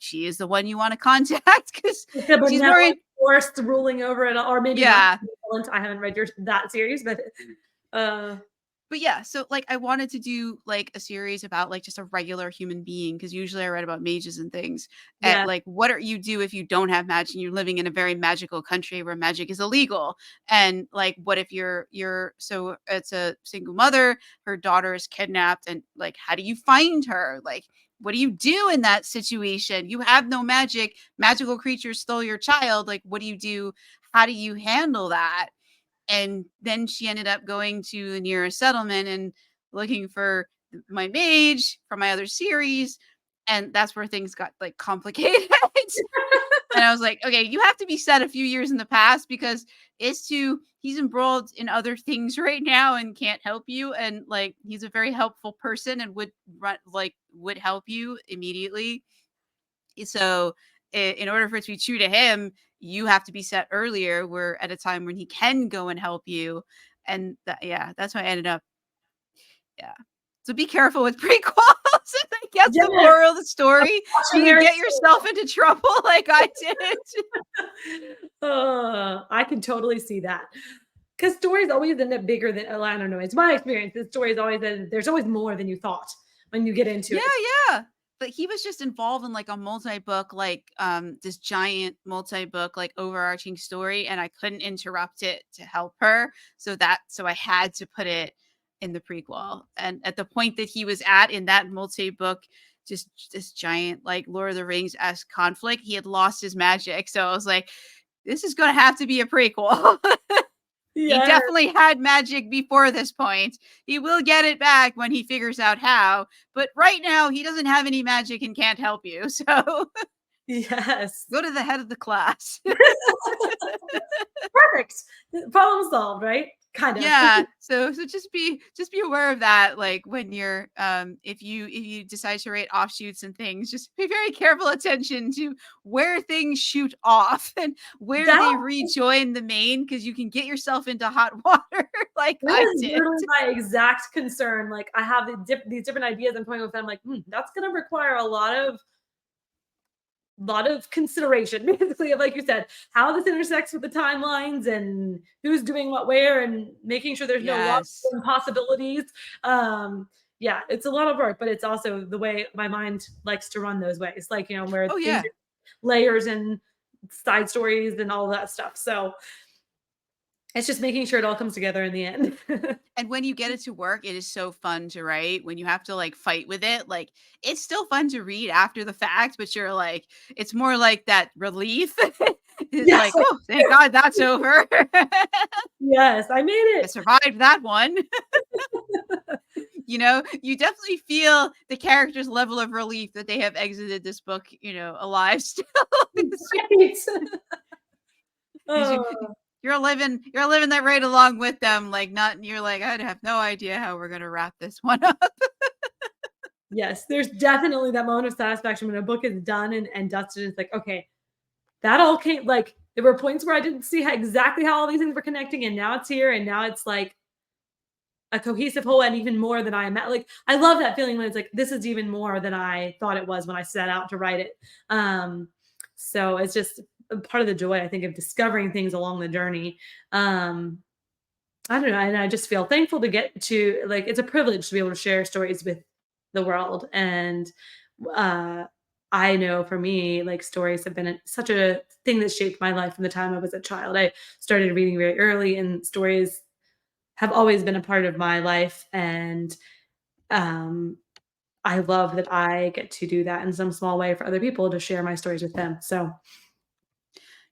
she is the one you want to contact because Like the she's more benevolent force ruling over it, or maybe not yeah. benevolent. I haven't read that series, but uh, But yeah, so like I wanted to do like a series about like just a regular human being, because usually I read about mages and things. At yeah, like, what are you do if you don't have magic and you're living in a very magical country where magic is illegal? And like, what if you're so it's a single mother, her daughter is kidnapped, and like, how do you find her? Like, what do you do in that situation? You have no magic, magical creatures stole your child. Like, what do you do? How do you handle that? And then she ended up going to the nearest settlement and looking for my mage from my other series, and that's where things got like complicated. And I was like, okay, you have to be set a few years in the past because he's embroiled in other things right now and can't help you, and like he's a very helpful person and would help you immediately. So in order for it to be true to him, you have to be set earlier, where at a time when he can go and help you. And yeah, that's why I ended up. Yeah. So be careful with prequels. I guess the yes, moral of the a story, you can cautionary get yourself into trouble like I did. I can totally see that. Because stories always end up bigger than, I don't know, it's my experience. The stories always there's always more than you thought when you get into Yeah, it. yeah. But he was just involved in like a multi-book, like this giant multi-book, like overarching story, and I couldn't interrupt it to help her. So I had to put it in the prequel. And at the point that he was at in that multi-book, just this giant like Lord of the Rings-esque conflict, he had lost his magic. So I was like, this is gonna have to be a prequel. He Yeah. definitely had magic before this point. He will get it back when he figures out how. But right now, he doesn't have any magic and can't help you. So Yes. Go to the head of the class. Perfect. Problem solved, right? Kind of. Yeah, so just be aware of that, like, when you're, if you decide to rate offshoots and things, just pay very careful attention to where things shoot off and where That they rejoin the main, because you can get yourself into hot water like I that is did. literally my exact concern. Like, I have these different ideas I'm coming up with, and I'm like, that's gonna require a lot of consideration, basically, of, like you said, how this intersects with the timelines and who's doing what where and making sure there's no logical Yes. impossibilities. Yeah, it's a lot of work, but it's also the way my mind likes to run those ways, like, where Oh, things yeah. are layers and side stories and all that stuff. So it's just making sure it all comes together in the end. And when you get it to work, it is so fun to write. When you have to, like, fight with it, like, it's still fun to read after the fact, but you're like, it's more like that relief. It's Yes, like, "Oh, thank God that's over. yes, I made I it. survived that one." You definitely feel the character's level of relief that they have exited this book, alive still. Right. 'Cause Oh, you're living that right along with them, like, not you're like, "I have no idea how we're gonna wrap this one up." yes, there's definitely that moment of satisfaction when a book is done and dusted. It's like, okay, that all came, like, there were points where I didn't see exactly how all these things were connecting, and now it's here, and now it's like a cohesive whole, and even more than I like, I love that feeling when it's like, this is even more than I thought it was when I set out to write it. Um, so it's just a part of the joy, I think, of discovering things along the journey. Um, I don't know, and I just feel thankful to get to, like, it's a privilege to be able to share stories with the world, and, uh, I know for me, like, stories have been such a thing that shaped my life from the time I was a child. I started reading very early, and stories have always been a part of my life, and, um, I love that I get to do that in some small way for other people, to share my stories with them. So,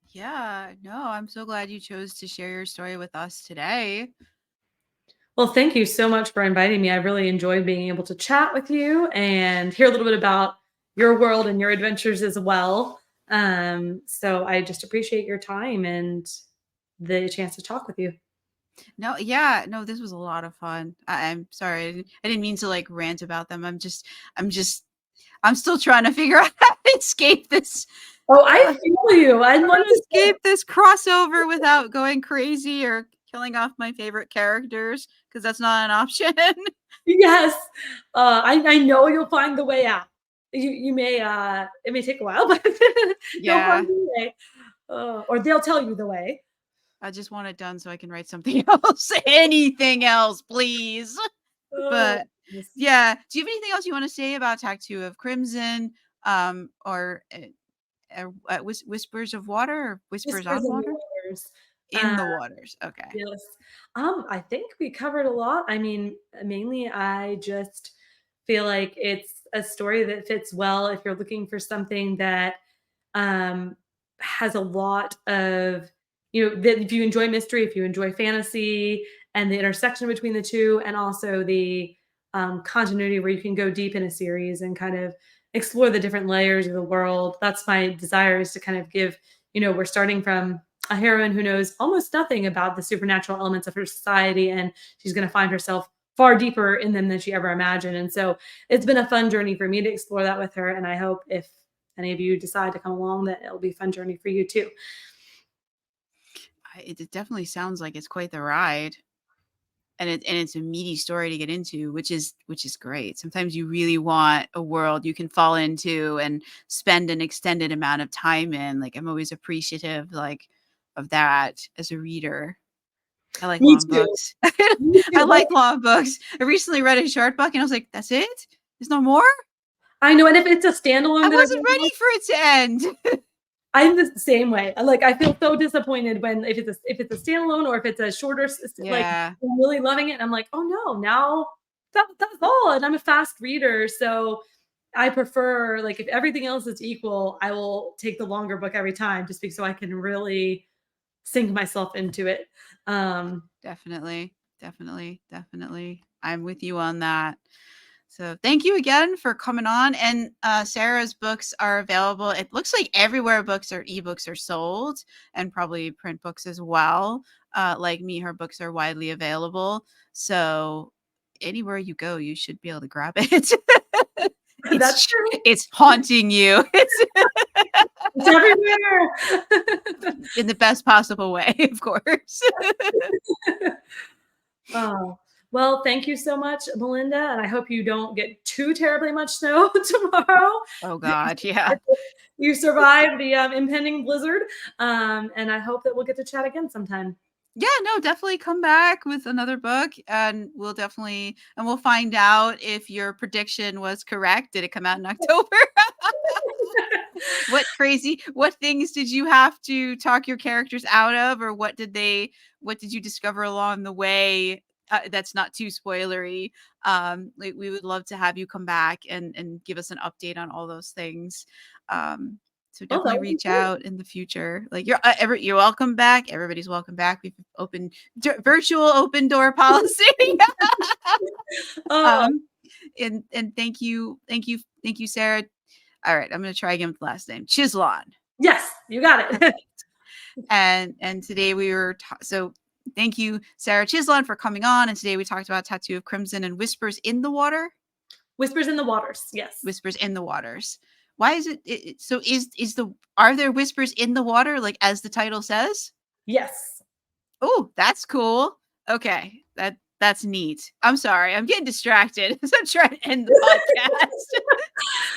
Yeah, no, I'm so glad you chose to share your story with us today. well, thank you so much for inviting me. I really enjoyed being able to chat with you and hear a little bit about your world and your adventures as well. So I just appreciate your time and the chance to talk with you. No, yeah, no, this was a lot of fun. I'm sorry, I didn't mean to, like, rant about them. I'm still trying to figure out how to escape this. Oh, I Uh, feel you. I how want to to. escape this crossover without going crazy or killing off my favorite characters, because that's not an option. Yes. I know you'll find the way out. You may, it may take a while, but you'll Yeah, find the way. Or they'll tell you the way. I just want it done so I can write something else. Anything else, please. Oh, But yes. yeah, do you have anything else you want to say about Tattoo of Crimson, or Whispers of Water, or Whispers Whispers on in the Water? Waters. In the waters. Okay. Yes. I think we covered a lot. I mean, mainly I just feel like it's a story that fits well if you're looking for something that um has a lot of, that if you enjoy mystery, if you enjoy fantasy and the intersection between the two, and also the continuity where you can go deep in a series and kind of explore the different layers of the world. That's my desire, is to kind of give, we're starting from a heroine who knows almost nothing about the supernatural elements of her society, and she's going to find herself far deeper in them than she ever imagined. And so it's been a fun journey for me to explore that with her, and I hope if any of you decide to come along, that it'll be a fun journey for you too. It definitely sounds like it's quite the ride. And it's a meaty story to get into, which is great. Sometimes you really want a world you can fall into and spend an extended amount of time in. Like, I'm always appreciative, like, of that as a reader. I like Me long too. books. Me I too. like long books. I recently read a short book and I was like, "That's it? There's no more?" I know, and if it's a standalone I that I wasn't really ready like, for it to end. I'm the same way. I feel so disappointed when, if it's a standalone, or if it's a shorter, like, Yeah, I'm really loving it. And I'm like, oh no, now that's all. And I'm a fast reader, so I prefer, like, if everything else is equal, I will take the longer book every time, just because so I can really sink myself into it. Um, definitely, definitely, definitely. I'm with you on that. So thank you again for coming on. And Sarah's books are available. It looks like everywhere books or ebooks are sold, and probably print books as well. Like me, her books are widely available. So anywhere you go, you should be able to grab it. That's true. It's haunting you. It's everywhere. In the best possible way, of course. Oh, well, thank you so much, Melinda. And I hope you don't get too terribly much snow tomorrow. Oh, God. Yeah. You survived the impending blizzard. And I hope that we'll get to chat again sometime. Yeah, no, definitely come back with another book, and we'll find out if your prediction was correct. Did it come out in October? What things did you have to talk your characters out of, or what did you discover along the way that's not too spoilery? We would love to have you come back and give us an update on all those things. So Oh, that definitely would be reach great. out in the future. Like you're welcome back. Everybody's welcome back. We've opened virtual open door policy. Oh, And thank you, Sarah. All right, I'm gonna try again with the last name, Chislon. yes, you got it. And today we were so thank you, Sarah Chislon, for coming on. And today we talked about Tattoo of Crimson and Whispers in the Water. Whispers in the Waters. Yes. Whispers in the Waters. Why is it so? Are there whispers in the water, like as the title says? Yes. Oh, that's cool. Okay, that's neat. I'm sorry, I'm getting distracted as I'm trying to end the podcast.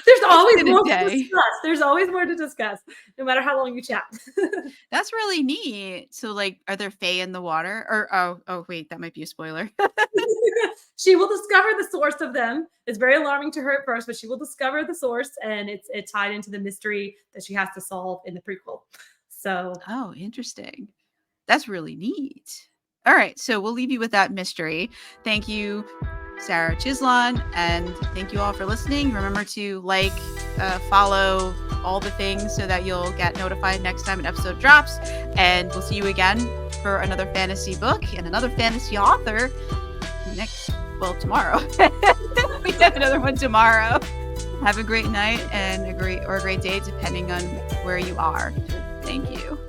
There's always been a more to day. discuss. There's always more to discuss, no matter how long you chat. That's really neat. So, like, are there fae in the water? Or oh, wait, that might be a spoiler. She will discover the source of them. It's very alarming to her at first, but she will discover the source, and it's tied into the mystery that she has to solve in the prequel. So, Oh, interesting. That's really neat. All right, so we'll leave you with that mystery. Thank you, Sarah Chislon, and thank you all for listening. Remember to follow all the things so that you'll get notified next time an episode drops. And we'll see you again for another fantasy book and another fantasy author tomorrow. We have another one tomorrow. Have a great night and a great day, depending on where you are. Thank you.